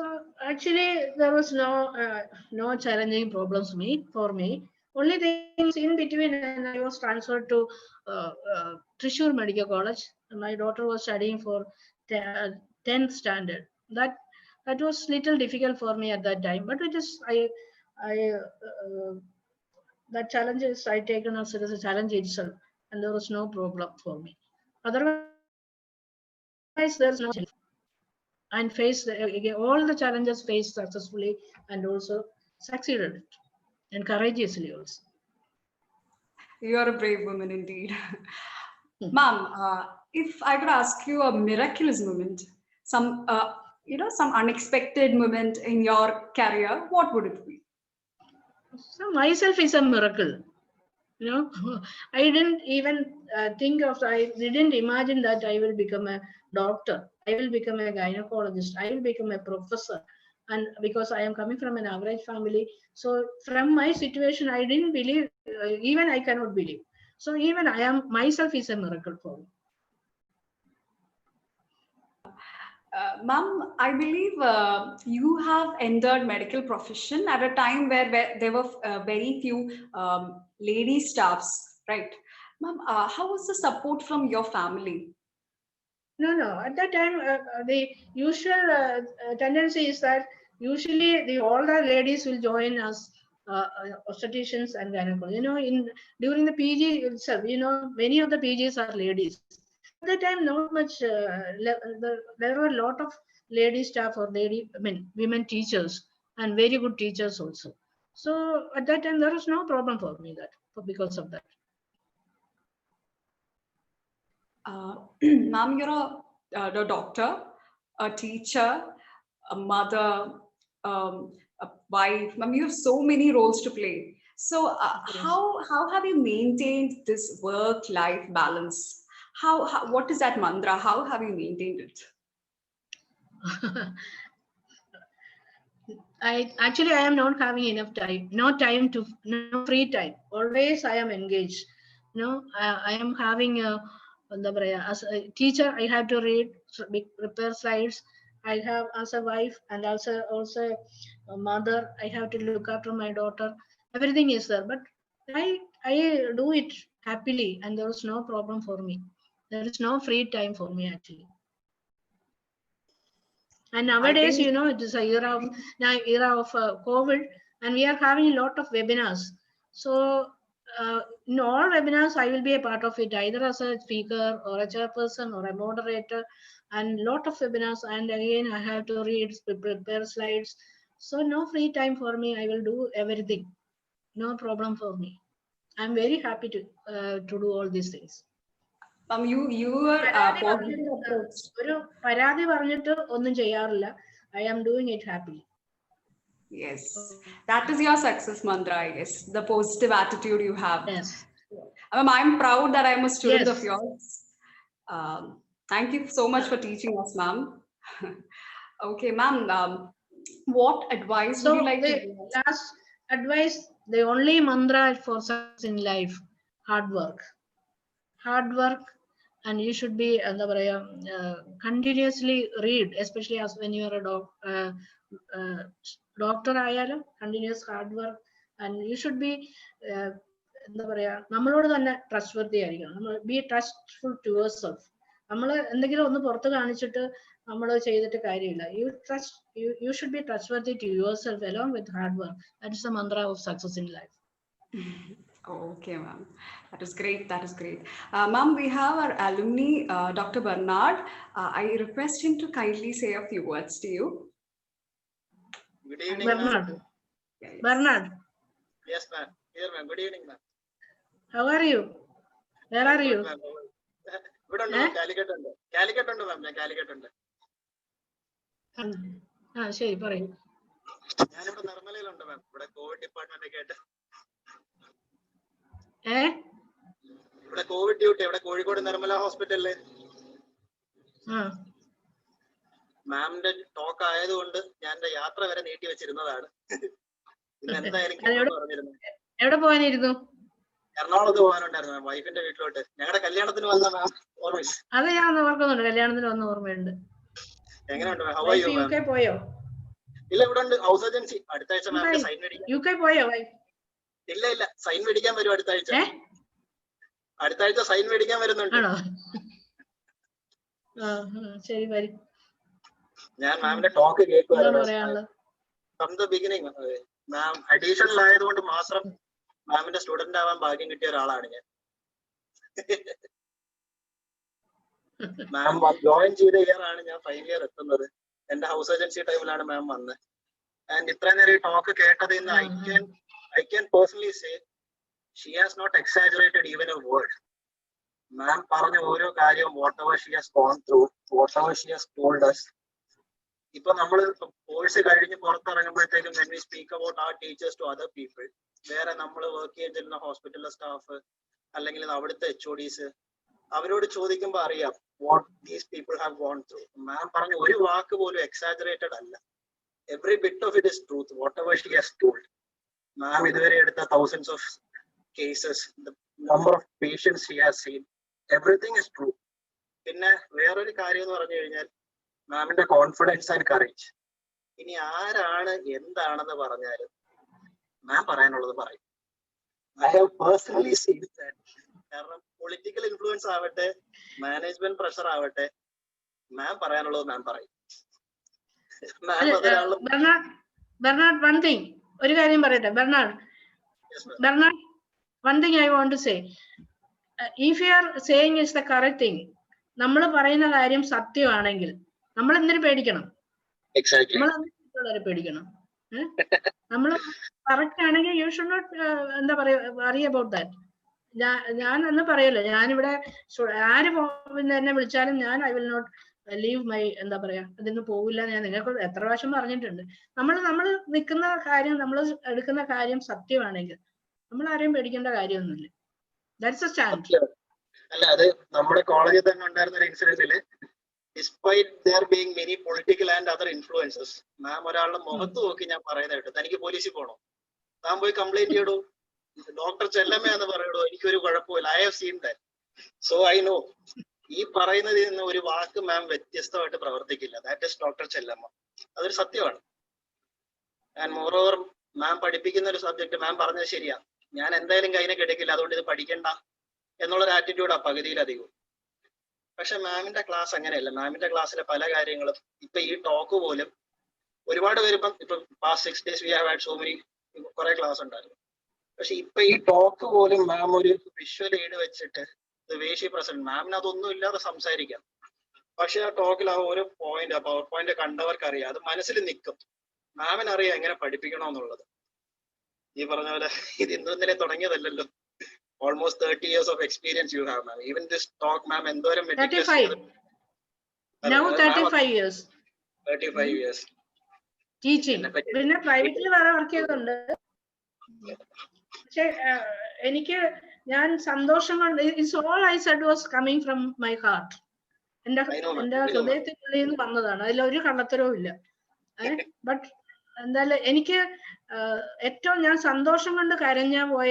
actually, there was no challenging problems for me. Only things in between, and I was transferred to Thrissur Medical College. My daughter was studying for 10th standard. That was little difficult for me at that time, but it is that challenge is I taken as it as a challenge itself, and there was no problem for me. Otherwise, there's no challenge. And face all the challenges faced successfully, and also succeeded it, and courageously also. You are a brave woman indeed. Ma'am, if I could ask you a miraculous moment, some unexpected moment in your career, what would it be? So myself is a miracle. I didn't even I didn't imagine that I will become a doctor, I will become a gynecologist, I will become a professor. And because I am coming from an average family, so from my situation, I didn't believe, even I cannot believe. So even I am myself is a miracle for me. Ma'am, I believe you have entered medical profession at a time where there were very few lady staffs, right? Ma'am, how was the support from your family? No. At that time, the usual tendency is that usually all the ladies will join as obstetricians and gynecologists. During the PG itself, many of the PGs are ladies. At that time, not much. There were a lot of lady staff or women teachers and very good teachers also. So at that time, there is no problem for me because of that. Ma'am, you're a doctor, a teacher, a mother, a wife. Ma'am, you have so many roles to play. So how have you maintained this work-life balance? What is that mantra? How have you maintained it? I am not having enough time. No free time. Always I am engaged. I am having as a teacher, I have to read, prepare slides. I have as a wife and also a mother, I have to look after my daughter. Everything is there, but I do it happily, and there is no problem for me. There is no free time for me actually. And nowadays, it is a era of COVID, and we are having a lot of webinars. So in all webinars, I will be a part of it, either as a speaker or a chairperson or a moderator, and lot of webinars. And again, I have to read, prepare slides. So no free time for me. I will do everything. No problem for me. I'm very happy to do all these things. You were I am doing it happily. Yes, that is your success mantra, I guess. The positive attitude you have. Yes. I'm proud that I'm a student Yes. of yours. Thank you so much for teaching us, ma'am. Okay, ma'am. What advice would you like to give? Last advice, the only mantra for success in life: hard work. Hard work, and you should be continuously read, especially as when you are a doctor. Continuous hard work, and you should be trustworthy. Be trustful to yourself. You should be trustworthy to yourself along with hard work. That is the mantra of success in life. Okay, ma'am. That is great. That is great. Ma'am, we have our alumni, Dr. Bernard. I request him to kindly say a few words to you. Good evening, Bernard. Yes. Bernard. Yes, ma'am. Here, ma'am. Good evening, ma'am. How are you? Where are you? Good on ma'am. Calicut on ma'am. Calicut on. Shay, parayyu. ഞാനിവിടെ നിർമ്മലയിലുണ്ട് മാം. ഇവിടെ Covid department ഒക്കെ ആയിട്ട്. ഇവിടെ Covid duty ഇവിടെ കോഴിക്കോട് നിർമ്മല ഹോസ്പിറ്റലില്. മാമിന്റെ talk ആയതുകൊണ്ട് ഞാൻ എന്റെ യാത്ര വരെ നീട്ടി വെച്ചിരുന്നതാണ്. ഇന്ന് എന്തായാലും പറഞ്ഞിരുന്നു. എവിടെ പോകാനിരുന്നു? എറണാകുളത്ത് പോകാനുണ്ടായിരുന്നു മാം, വൈഫിന്റെ വീട്ടിലോട്ട്. ഞങ്ങളുടെ കല്യാണത്തിന് വന്ന മാം ഓർമ്മ. അത് ഞാൻ ഓർക്കുന്നുണ്ട്, കല്യാണത്തിന് വന്ന ഓർമ്മയുണ്ട്. എങ്ങനെയുണ്ട് ma'am? How are you ma'am? പോയോ? ഇല്ല, ഇവിടെ ഉണ്ട്. House agency. അടുത്ത ആഴ്ച മാമിന്റെ സൈൻ മേടിക്കാൻ. യുകെ പോയോ? ഇല്ല, സൈൻ മേടിക്കാൻ വരും അടുത്ത ആഴ്ച. അടുത്ത ആഴ്ച സൈൻ മേടിക്കാൻ വരുന്നുണ്ട്. ശരി, വരും. ഞാൻ മാമിന്റെ ടോക്ക് കേൾക്കുവായിരുന്നു from the beginning. Ma'am additional ആയതുകൊണ്ട് മാത്രം മാമിന്റെ സ്റ്റുഡന്റ് ആവാൻ ഭാഗ്യം കിട്ടിയ ഒരാളാണ് ഞാൻ. മാം ജോയിൻ ചെയ്ത ഇയർ ആണ് ഞാൻ ഫൈനൽ ഇയർ എത്തുന്നത്. എന്റെ ഹൗസ് ഏജൻസി ടൈമിലാണ് മാം വന്നത്. ആൻഡ് ഇത്ര നേരം ഈ ടോക്ക് കേട്ടത് ഇന്ന് I can personally say she has not exaggerated even a word. Ma'am പറഞ്ഞ ഓരോ കാര്യവും whatever she has gone through, whatever she has told us. ഇപ്പൊ നമ്മൾ കോഴ്സ് കഴിഞ്ഞ് പുറത്തിറങ്ങുമ്പോഴത്തേക്കും when we speak about our teachers to other people, വേറെ നമ്മൾ work ചെയ്തിരുന്ന ഹോസ്പിറ്റലിലെ സ്റ്റാഫ് അല്ലെങ്കിൽ അവിടുത്തെ HODs, അവരോട് ചോദിക്കുമ്പോൾ അറിയാം what these people have gone through. മാം പറഞ്ഞ ഒരു വാക്ക് പോലും exaggerated അല്ല. Every bit of it is truth, whatever she has told. Ma'am ഇതുവരെ എടുത്ത thousands of cases, the number of patients she has seen, everything is true. പിന്നെ വേറൊരു കാര്യം എന്ന് പറഞ്ഞു കഴിഞ്ഞാൽ മാമിന്റെ കോൺഫിഡൻസ് ആൻഡ് കറേജ്. ഇനി ആരാണ് എന്താണെന്ന് പറഞ്ഞാലും മാം പറയാനുള്ളത് പറയും. I have personally seen that. കാരണം പൊളിറ്റിക്കൽ ഇൻഫ്ലുവൻസ് ആവട്ടെ, മാനേജ്മെന്റ് പ്രഷർ ആവട്ടെ, മാം പറയാനുള്ളത് മാം പറയും. ബെർണാഡ്, one thing, ഒരു കാര്യം പറയട്ടെ Bernard. one thing I want to say, if you are saying is the correct thing, നമ്മൾ പറയുന്ന കാര്യം സത്യമാണെങ്കിൽ നമ്മൾ എന്തിനു പേടിക്കണം? എക്സാക്ട്ലി. നമ്മൾ പേടിക്കണം. നമ്മൾ കറക്റ്റ് ആണെങ്കിൽ യു ഷുഡ് നോട്ട് എന്താ പറയാ വറി അബൌട്ട് ദാറ്റ്. ഞാൻ എന്ന് പറയല്ലോ, ഞാനിവിടെ ആര് എന്നെ വിളിച്ചാലും ഞാൻ I will not leave my എന്താ പറയാ അതിന്ന് പോവില്ല. ഞാൻ നിങ്ങൾക്ക് എത്ര പ്രാവശ്യം പറഞ്ഞിട്ടുണ്ട്. നമ്മൾ നിൽക്കുന്ന കാര്യം, നമ്മൾ എടുക്കുന്ന കാര്യം സത്യമാണെങ്കിൽ നമ്മൾ ആരെയും പേടിക്കേണ്ട കാര്യമൊന്നുമില്ല. That's A stand. അല്ല, അത് നമ്മുടെ കോളേജിൽ തന്നെ ഉണ്ടായിരുന്ന ഒരു ഇൻസിഡന്റില്, despite there being many political and other influences, മാം ഒരാളുടെ മുഖത്ത് നോക്കി ഞാൻ പറയുന്നത് കേട്ടോ, തനിക്ക് പോലീസിൽ പോകണോ, താൻ പോയി കംപ്ലൈന്റ് ചെയ്യടോ, ഡോക്ടർ ചെല്ലമ്മ എന്ന് പറയടോ, എനിക്കൊരു കുഴപ്പമില്ല, I have seen that, so I know. ഈ പറയുന്നതിൽ നിന്ന് ഒരു വാക്ക് മാം വ്യത്യസ്തമായിട്ട് പ്രവർത്തിക്കില്ല. That is doctor Chellamma. അതൊരു സത്യമാണ്. ആൻഡ് മോറോവർ മാം പഠിപ്പിക്കുന്ന ഒരു സബ്ജക്ട് മാം പറഞ്ഞത് ശരിയാ, ഞാൻ എന്തായാലും കൈനെ കിടക്കില്ല, അതുകൊണ്ട് ഇത് പഠിക്കണ്ട എന്നുള്ളൊരു ആറ്റിറ്റ്യൂഡാ പകുതിയിലധികവും. പക്ഷെ മാമിന്റെ ക്ലാസ് അങ്ങനെയല്ല. മാമിന്റെ ക്ലാസ്സിലെ പല കാര്യങ്ങളും, ഇപ്പൊ ഈ ടോക്ക് പോലും ഒരുപാട് പേര് ഇപ്പൊ past 6 days we have had so many കുറെ ക്ലാസ് ഉണ്ടായിരുന്നു. പക്ഷെ ഇപ്പൊ ഈ ടോക്ക് പോലും മാം ഒരു വിഷ്വൽ എയ്ഡ് വെച്ചിട്ട് വേഷി പ്രസന്റ്, മാമിന് അതൊന്നും ഇല്ലാതെ സംസാരിക്കാം. പക്ഷെ ആ ടോക്കിൽ ആ ഒരു പോയിന്റ്, ആ പവർ പോയിന്റ് കണ്ടവർക്ക് അറിയാം, അത് മനസ്സിൽ നിൽക്കും. മാമിന് അറിയാം എങ്ങനെ പഠിപ്പിക്കണമെന്നുള്ളത്. ഈ പറഞ്ഞ പോലെ ഇത് ഇന്നലെ തുടങ്ങിയതല്ലല്ലോ. Almost 30 years of experience you have, ma'am. Even this talk, ma'am, endoram 35. Now 35 years. 35 years. Teaching. പിന്നെ പ്രൈവറ്റിൽ വേറെ വർക്ക് ചെയ്തിട്ടുണ്ട്. പക്ഷെ എനിക്ക് ഞാൻ സന്തോഷം കൊണ്ട്, it's all I said was coming from my heart. എന്റെ ഹൃദയത്തിനുള്ളിൽ നിന്ന് വന്നതാണ്. അതിലൊരു കള്ളത്തരവും ഇല്ല. ബട്ട് എന്തായാലും എനിക്ക് ഏറ്റവും ഞാൻ സന്തോഷം കൊണ്ട് കരഞ്ഞാ പോയ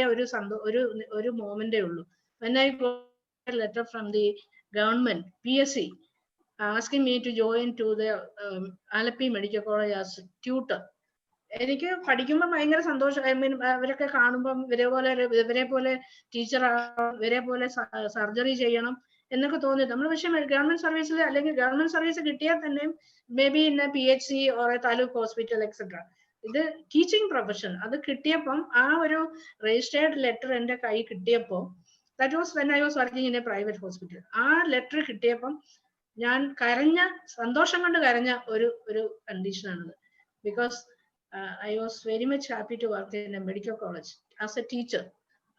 ഒരു മോമെന്റേ ഉള്ളൂ. when I got a letter from the government PSC asking me to join to the Alleppey Medical College as tutor. എനിക്ക് പഠിക്കുമ്പോൾ ഭയങ്കര സന്തോഷം. ഐ മീൻ അവരൊക്കെ കാണുമ്പോൾ ഇവരെ പോലെ ടീച്ചർ, ഇവരെ പോലെ സർജറി ചെയ്യണം എന്നൊക്കെ തോന്നി. നമ്മൾ പക്ഷേ ഗവൺമെന്റ് സർവീസിൽ, അല്ലെങ്കിൽ ഗവൺമെന്റ് സർവീസ് കിട്ടിയാൽ തന്നെ may be in PHC or taluk hospital etcetera. ഇത് ടീച്ചിങ് പ്രൊഫഷൻ, അത് കിട്ടിയപ്പം ആ ഒരു രജിസ്റ്റേർഡ് ലെറ്റർ എന്റെ കൈ കിട്ടിയപ്പോൾ, that was when I was working in a private hospital. ആ ലെറ്റർ കിട്ടിയപ്പം ഞാൻ സന്തോഷം കൊണ്ട് കരഞ്ഞ ഒരു കണ്ടീഷനാണത്. Because I was very much happy to work in a medical college as a teacher.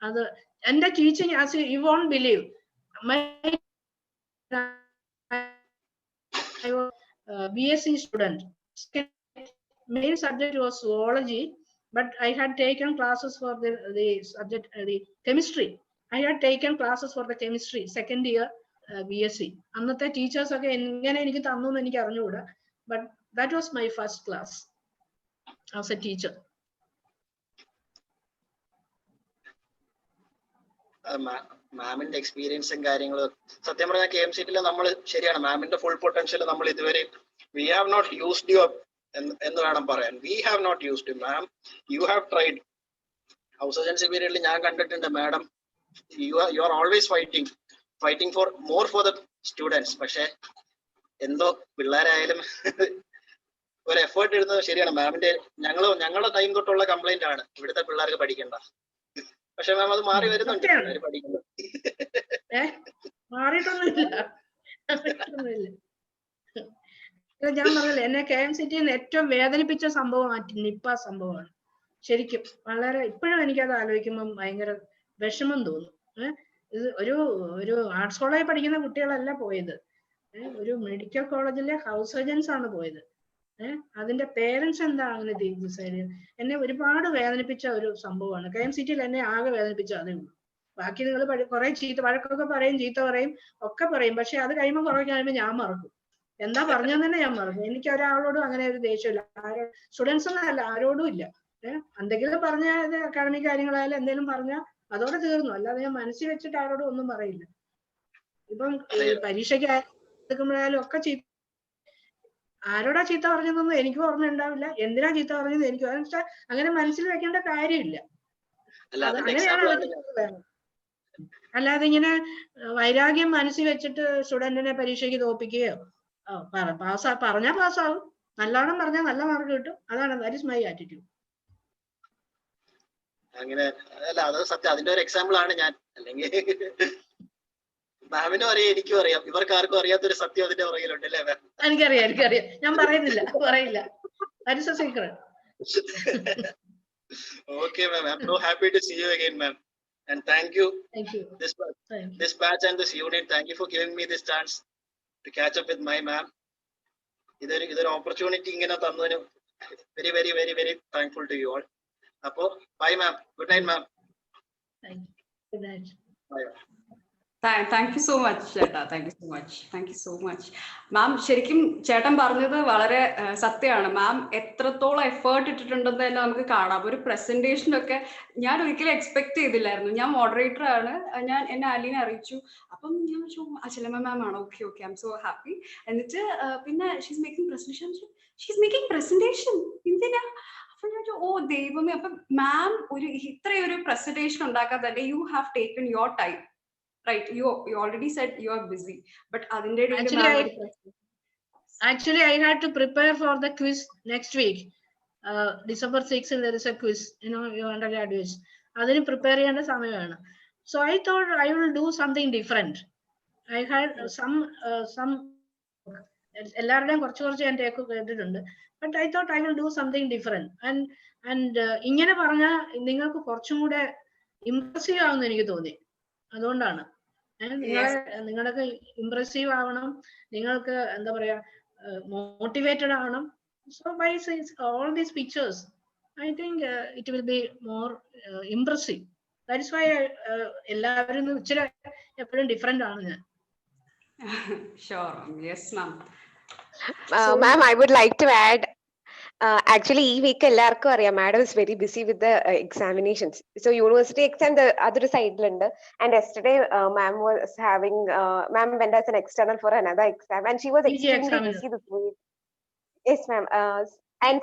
അത് എന്റെ teaching, as you won't believe, my I was BSc student. Main subject was zoology, but I had taken classes for the subject, the chemistry. I had taken classes for the chemistry second year BSc. അന്നത്തെ teachers ഒക്കെ എങ്ങനെ എനിക്ക് തന്നു എന്ന് എനിക്ക് അറിഞ്ഞുകൂടാ. But that was my first class as a teacher. മാമിന്റെ എക്സ്പീരിയൻസും കാര്യങ്ങളും സത്യം പറഞ്ഞാൽ KMCT നമ്മൾ ശരിയാണ്, മാമിന്റെ ഫുൾ പൊട്ടൻഷ്യൽ നമ്മൾ ഇതുവരെ we have not used you എന്ന് വേണം പറയാൻ. We have not used you. Ma'am, you have tried. House agency പീരീഡിൽ ഞാൻ കണ്ടിട്ടുണ്ട് madam, you are always fighting for more for the students. പക്ഷെ എന്തോ പിള്ളേരായാലും ഒരു എഫേർട്ട് ഇടുന്നത് ശരിയാണ്. മാമിന്റെ ഞങ്ങളുടെ ടൈം തൊട്ടുള്ള കംപ്ലൈന്റ് ആണ് ഇവിടുത്തെ പിള്ളേർക്ക് പഠിക്കണ്ട. പക്ഷെ മാം അത് മാറി വരുന്നുണ്ട്, പഠിക്കുന്നത്. മാറിയിട്ടൊന്നുമില്ല. ഞാൻ പറഞ്ഞില്ല, എന്നെ KMCT ഏറ്റവും വേദനിപ്പിച്ച സംഭവം നിപ്പ സംഭവമാണ്. ശരിക്കും വളരെ ഇപ്പോഴും എനിക്കത് ആലോചിക്കുമ്പോൾ ഭയങ്കര വിഷമം തോന്നും. ഇത് ഒരു ആർട്സ് കോളേജിൽ പഠിക്കുന്ന കുട്ടികളല്ല പോയത്, ഒരു മെഡിക്കൽ കോളേജിലെ ഹൗസ് സർജൻസ് ആണ് പോയത്. അതിന്റെ പേരൻസ് എന്താ അങ്ങനെ ഡിസൈഡ്. എന്നെ ഒരുപാട് വേദനിപ്പിച്ച ഒരു സംഭവമാണ്. KMCT എന്നെ ആകെ വേദനിപ്പിച്ച അതേ ഉള്ളൂ. ബാക്കി നിങ്ങൾ കുറെ വഴക്കൊക്കെ പറയും, ചീത്ത പറയും, ഒക്കെ പറയും. പക്ഷെ അത് കഴിയുമ്പോൾ കുറെ കഴിയുമ്പോൾ ഞാൻ മറക്കും. എന്താ പറഞ്ഞതെന്ന് തന്നെ ഞാൻ മറക്കും. എനിക്ക് ഒരാളോടും അങ്ങനെ ഒരു ദേഷ്യമില്ല. സ്റ്റുഡൻസ് ഒന്നല്ല, ആരോടും ഇല്ല. എന്തെങ്കിലും പറഞ്ഞ അക്കാഡമിക് കാര്യങ്ങളായാലും എന്തെങ്കിലും പറഞ്ഞാൽ അതോടെ തീർന്നു. അല്ലാതെ ഞാൻ മനസ്സിൽ വെച്ചിട്ട് ആരോടും ഒന്നും പറയില്ല. ഇപ്പം പരീക്ഷയ്ക്ക് എടുക്കുമ്പോഴായാലും ഒക്കെ ആരോടാ ചീത്ത പറഞ്ഞതൊന്നും എനിക്കും ഓർമ്മ ഉണ്ടാവില്ല. എന്തിനാ ചീത്ത പറഞ്ഞത് എനിക്ക് അങ്ങനെ മനസ്സിൽ വെക്കേണ്ട കാര്യമില്ല. അങ്ങനെയാണ്. അല്ലാതെ ഇങ്ങനെ വൈരാഗ്യം മനസ്സിൽ വെച്ചിട്ട് സ്റ്റുഡന്റിനെ പരീക്ഷയ്ക്ക് തോപ്പിക്കുകയോ പറഞ്ഞാൽ പാസ്സാവും, നല്ലോണം പറഞ്ഞാൽ നല്ല മാർക്ക് കിട്ടും. അതാണ്, ദാറ്റ് ഇസ് മൈ ആറ്റിറ്റ്യൂഡ്. അങ്ങനെ അല്ല, അത് സത്യം. അതിന്റെ ഒരു എക്സാമ്പിൾ ആണ് ഞാൻ. അല്ലെങ്കിൽ മാമിനും അറിയാം, എനിക്കും അറിയാം. ഇവർക്ക് ആർക്കും അറിയാത്തൊരു സത്യം അതിന്റെ പുറകിലുണ്ട് അല്ലേ മാം? എനിക്കറിയാം. ഞാൻ പറയുന്നില്ല, പറയില്ല. That is a secret. Okay, ma'am. I'm so happy to see you again, ma'am. And thank you. Thank you. This batch and this unit. Thank you for giving me this chance to catch up with my ma'am. ഇതൊരു opportunity ഇങ്ങനെ തന്നതിന് very, very, very, very thankful to you all. അപ്പോ bye, ma'am. Good night, ma'am. Thank you. Good night. Bye. Thank you so much ചേട്ടാ. Thank you so much ma'am. ശരിക്കും ചേട്ടൻ പറഞ്ഞത് വളരെ സത്യമാണ് മാം. എത്രത്തോളം എഫേർട്ട് ഇട്ടിട്ടുണ്ടെന്ന് തന്നെ നമുക്ക് കാണാം. ഒരു പ്രസന്റേഷനൊക്കെ ഞാൻ ഒരിക്കലും എക്സ്പെക്ട് ചെയ്തില്ലായിരുന്നു. ഞാൻ മോഡറേറ്റർ ആണ്, എന്നെ അലീനെ അറിയിച്ചു. അപ്പം ഞാൻ വെച്ചു അചലമ്മ മാം ആണ്. Okay I M so happy. എന്നിട്ട് പിന്നെ ഷീസ് മേക്കിംഗ് പ്രസന്റേഷൻ എന്തിനാ? അപ്പൊ ഞാൻ ഓ ദൈവമേ. അപ്പൊ മാം ഇത്രയൊരു പ്രസന്റേഷൻ ഉണ്ടാക്കാൻ തന്നെ you have taken your time. Right, you already said you are busy, but actually I had to prepare for the quiz next week. December 6th there is a quiz, your undergraduates. Adinu prepare cheyanda samayana. So I thought I will do something different. I had some ellarudeyum korchu ഞാൻ take കേട്ടിട്ടുണ്ട്. But I thought I will do something different. And ഇങ്ങനെ പറഞ്ഞാൽ നിങ്ങൾക്ക് കുറച്ചും കൂടെ impressive ആവുമെന്ന് എനിക്ക് തോന്നി. അതുകൊണ്ടാണ് നിങ്ങളൊക്കെ ഇംപ്രസീവ് ആവണം, നിങ്ങൾക്ക് എന്താ പറയാ മോട്ടിവേറ്റഡ് ആവണം. So by all these pictures I think it will be more impressive. That is why എല്ലാവരും ഇച്ചിരി എപ്പോഴും ഡിഫറെന്റ് ആണ് ഞാൻ. Ma'am, I would like to add, actually ee week ellarkum ariyam madam is very busy with the examinations. So university exam the other side lunde, and yesterday ma'am was having ma'am went as an external for another exam, and she was extremely busy this week. Yes ma'am. And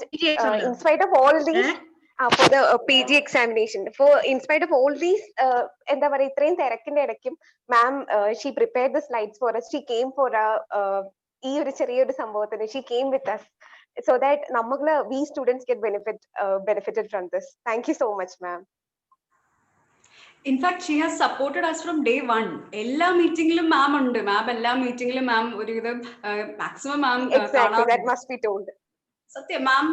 in spite of all these for the PG examination, in spite of all these endha paraya itrayum therakkinte edakkum ma'am she prepared the slides for us. She came for ee oru cheriya oru sambavathine she came with us, so that we students get benefited from this. Thank you so much, ma'am. In fact, she has supported us from day one. Ella meetinglum ma'am undu. Ma'am ella meetinglum ma'am oru vidam maximum ma'am exactly that must be told. സത്യം മാം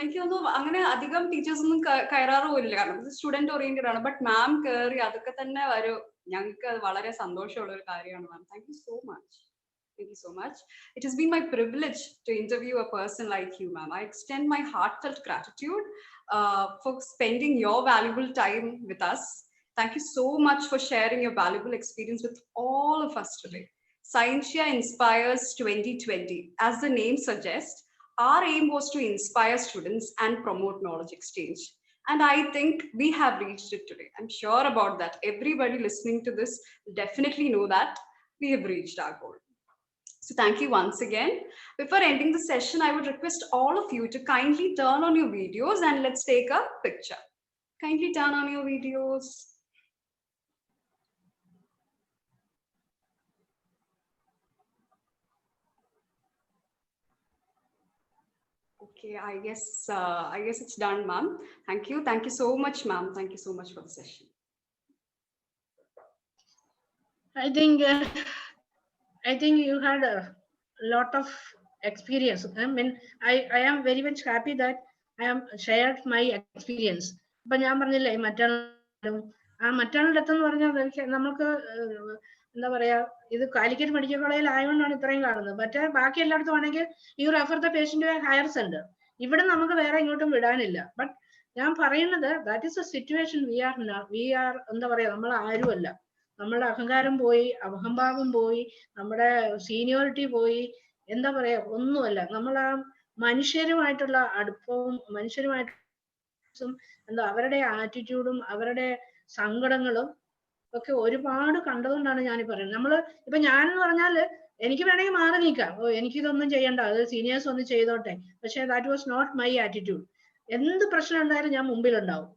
എനിക്ക് തോന്നുന്നു അങ്ങനെ അധികം teachers ഒന്നും കയറാറുമില്ല, കാരണം ഇത് student oriented ആണ്. ബട്ട് മാം കയറി അതൊക്കെ തന്നെ ഞങ്ങൾക്ക് അത് വളരെ സന്തോഷമുള്ള ഒരു കാര്യമാണ് ma'am. Thank you so much. Thank you so much. It has been my privilege to interview a person like you, ma'am. I extend my heartfelt gratitude for spending your valuable time with us. Thank you so much for sharing your valuable experience with all of us today. Scientia Inspires 2020. As the name suggests, our aim was to inspire students and promote knowledge exchange. And I think we have reached it today. I'm sure about that. Everybody listening to this will definitely know that we have reached our goal. So thank you once again. Before ending the session, I would request all of you to kindly turn on your videos and let's take a picture. Kindly turn on your videos. Okay, I guess it's done, ma'am. Thank you so much, ma'am. Thank you so much for the session. I think you had a lot of experience. I mean, I am very much happy that I am shared my experience. But ഞാൻ പറഞ്ഞില്ലേ മറ്റന്നാൾ എന്ന് പറഞ്ഞാൽ നമുക്ക് എന്താ പറയാ, ഇത് Calicut medical കോളേജിൽ ആയതുകൊണ്ടാണ് ഇത്രയും കാണുന്നത്. മറ്റേ ബാക്കി എല്ലായിടത്തും ആണെങ്കിൽ you refer the patient to higher centre. ഇവിടെ നമുക്ക് വേറെ ഇങ്ങോട്ടും വിടാനില്ല. ബട്ട് ഞാൻ പറയുന്നത് that is a situation we are എന്താ പറയാ, നമ്മൾ ആരുമല്ല. നമ്മളുടെ അഹങ്കാരം പോയി, അഹംഭാവം പോയി, നമ്മുടെ സീനിയോറിറ്റി പോയി, എന്താ പറയാ, ഒന്നുമല്ല. നമ്മൾ ആ മനുഷ്യരുമായിട്ടുള്ള അടുപ്പവും മനുഷ്യരുമായിട്ടും എന്താ അവരുടെ ആറ്റിറ്റ്യൂഡും അവരുടെ സങ്കടങ്ങളും ഒക്കെ ഒരുപാട് കണ്ടതുകൊണ്ടാണ് ഞാൻ പറയുന്നത്. ഇപ്പൊ ഞാനെന്ന് പറഞ്ഞാല് എനിക്ക് വേണമെങ്കിൽ മാറി നിൽക്കാം, എനിക്കിതൊന്നും ചെയ്യണ്ട, അത് സീനിയേഴ്സ് ഒന്ന് ചെയ്തോട്ടെ. പക്ഷെ that was not my attitude. എന്ത് പ്രശ്നം ഉണ്ടായാലും ഞാൻ മുമ്പിലുണ്ടാവും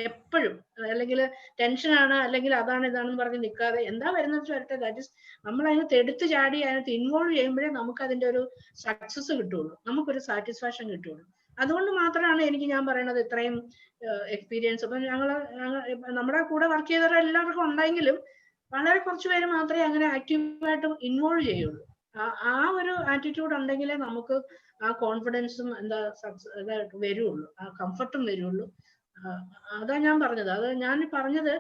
എപ്പോഴും. അല്ലെങ്കിൽ ടെൻഷനാണ്, അല്ലെങ്കിൽ അതാണ് ഇതാണെന്ന് പറഞ്ഞ് നിൽക്കാതെ എന്താ വരുന്നത് വരട്ടെ. ദാറ്റ് ഇസ് നമ്മൾ അതിനകത്ത് എടുത്തു ചാടി അതിനകത്ത് ഇൻവോൾവ് ചെയ്യുമ്പോഴേ നമുക്ക് അതിന്റെ ഒരു സക്സസ് കിട്ടുള്ളൂ, നമുക്കൊരു സാറ്റിസ്ഫാക്ഷൻ കിട്ടുള്ളൂ. അതുകൊണ്ട് മാത്രമാണ് ഞാൻ പറയണത് ഇത്രയും എക്സ്പീരിയൻസ്. അപ്പൊ നമ്മുടെ കൂടെ വർക്ക് ചെയ്തവരെ എല്ലാവർക്കും ഉണ്ടെങ്കിലും വളരെ കുറച്ച് പേര് മാത്രമേ അങ്ങനെ ആക്റ്റീവായിട്ട് ഇൻവോൾവ് ചെയ്യുള്ളൂ. ആ ഒരു ആറ്റിറ്റ്യൂഡ് ഉണ്ടെങ്കിലേ നമുക്ക് ആ കോൺഫിഡൻസും ഇതായിട്ട് വരുള്ളൂ, ആ കംഫർട്ടും വരുള്ളൂ. അതാ ഞാൻ പറഞ്ഞത്. അത് ഞാൻ പറഞ്ഞത്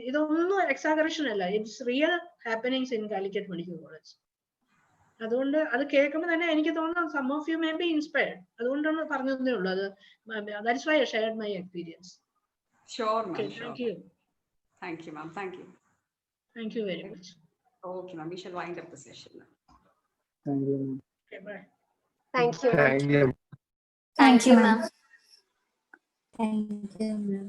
ഇതൊന്നും എക്സാഗറേഷൻ അല്ല, it's real happenings in Calicut medical college. അതുകൊണ്ട് അത് കേൾക്കുമ്പോൾ തന്നെ എനിക്ക് തോന്നുന്നു some of you may be inspired. അതുകൊണ്ടാണ് പറഞ്ഞതേ ഉള്ളൂ. അത് that's why I shared my experience. Sure, ma'am. Thank you. Thank you, ma'am. Thank you. Thank you very much. Okay, ma'am. We shall wind up the session now. Thank you. Okay, bye. Thank you. Thank you. Thank you, ma'am. Thank you, ma'am.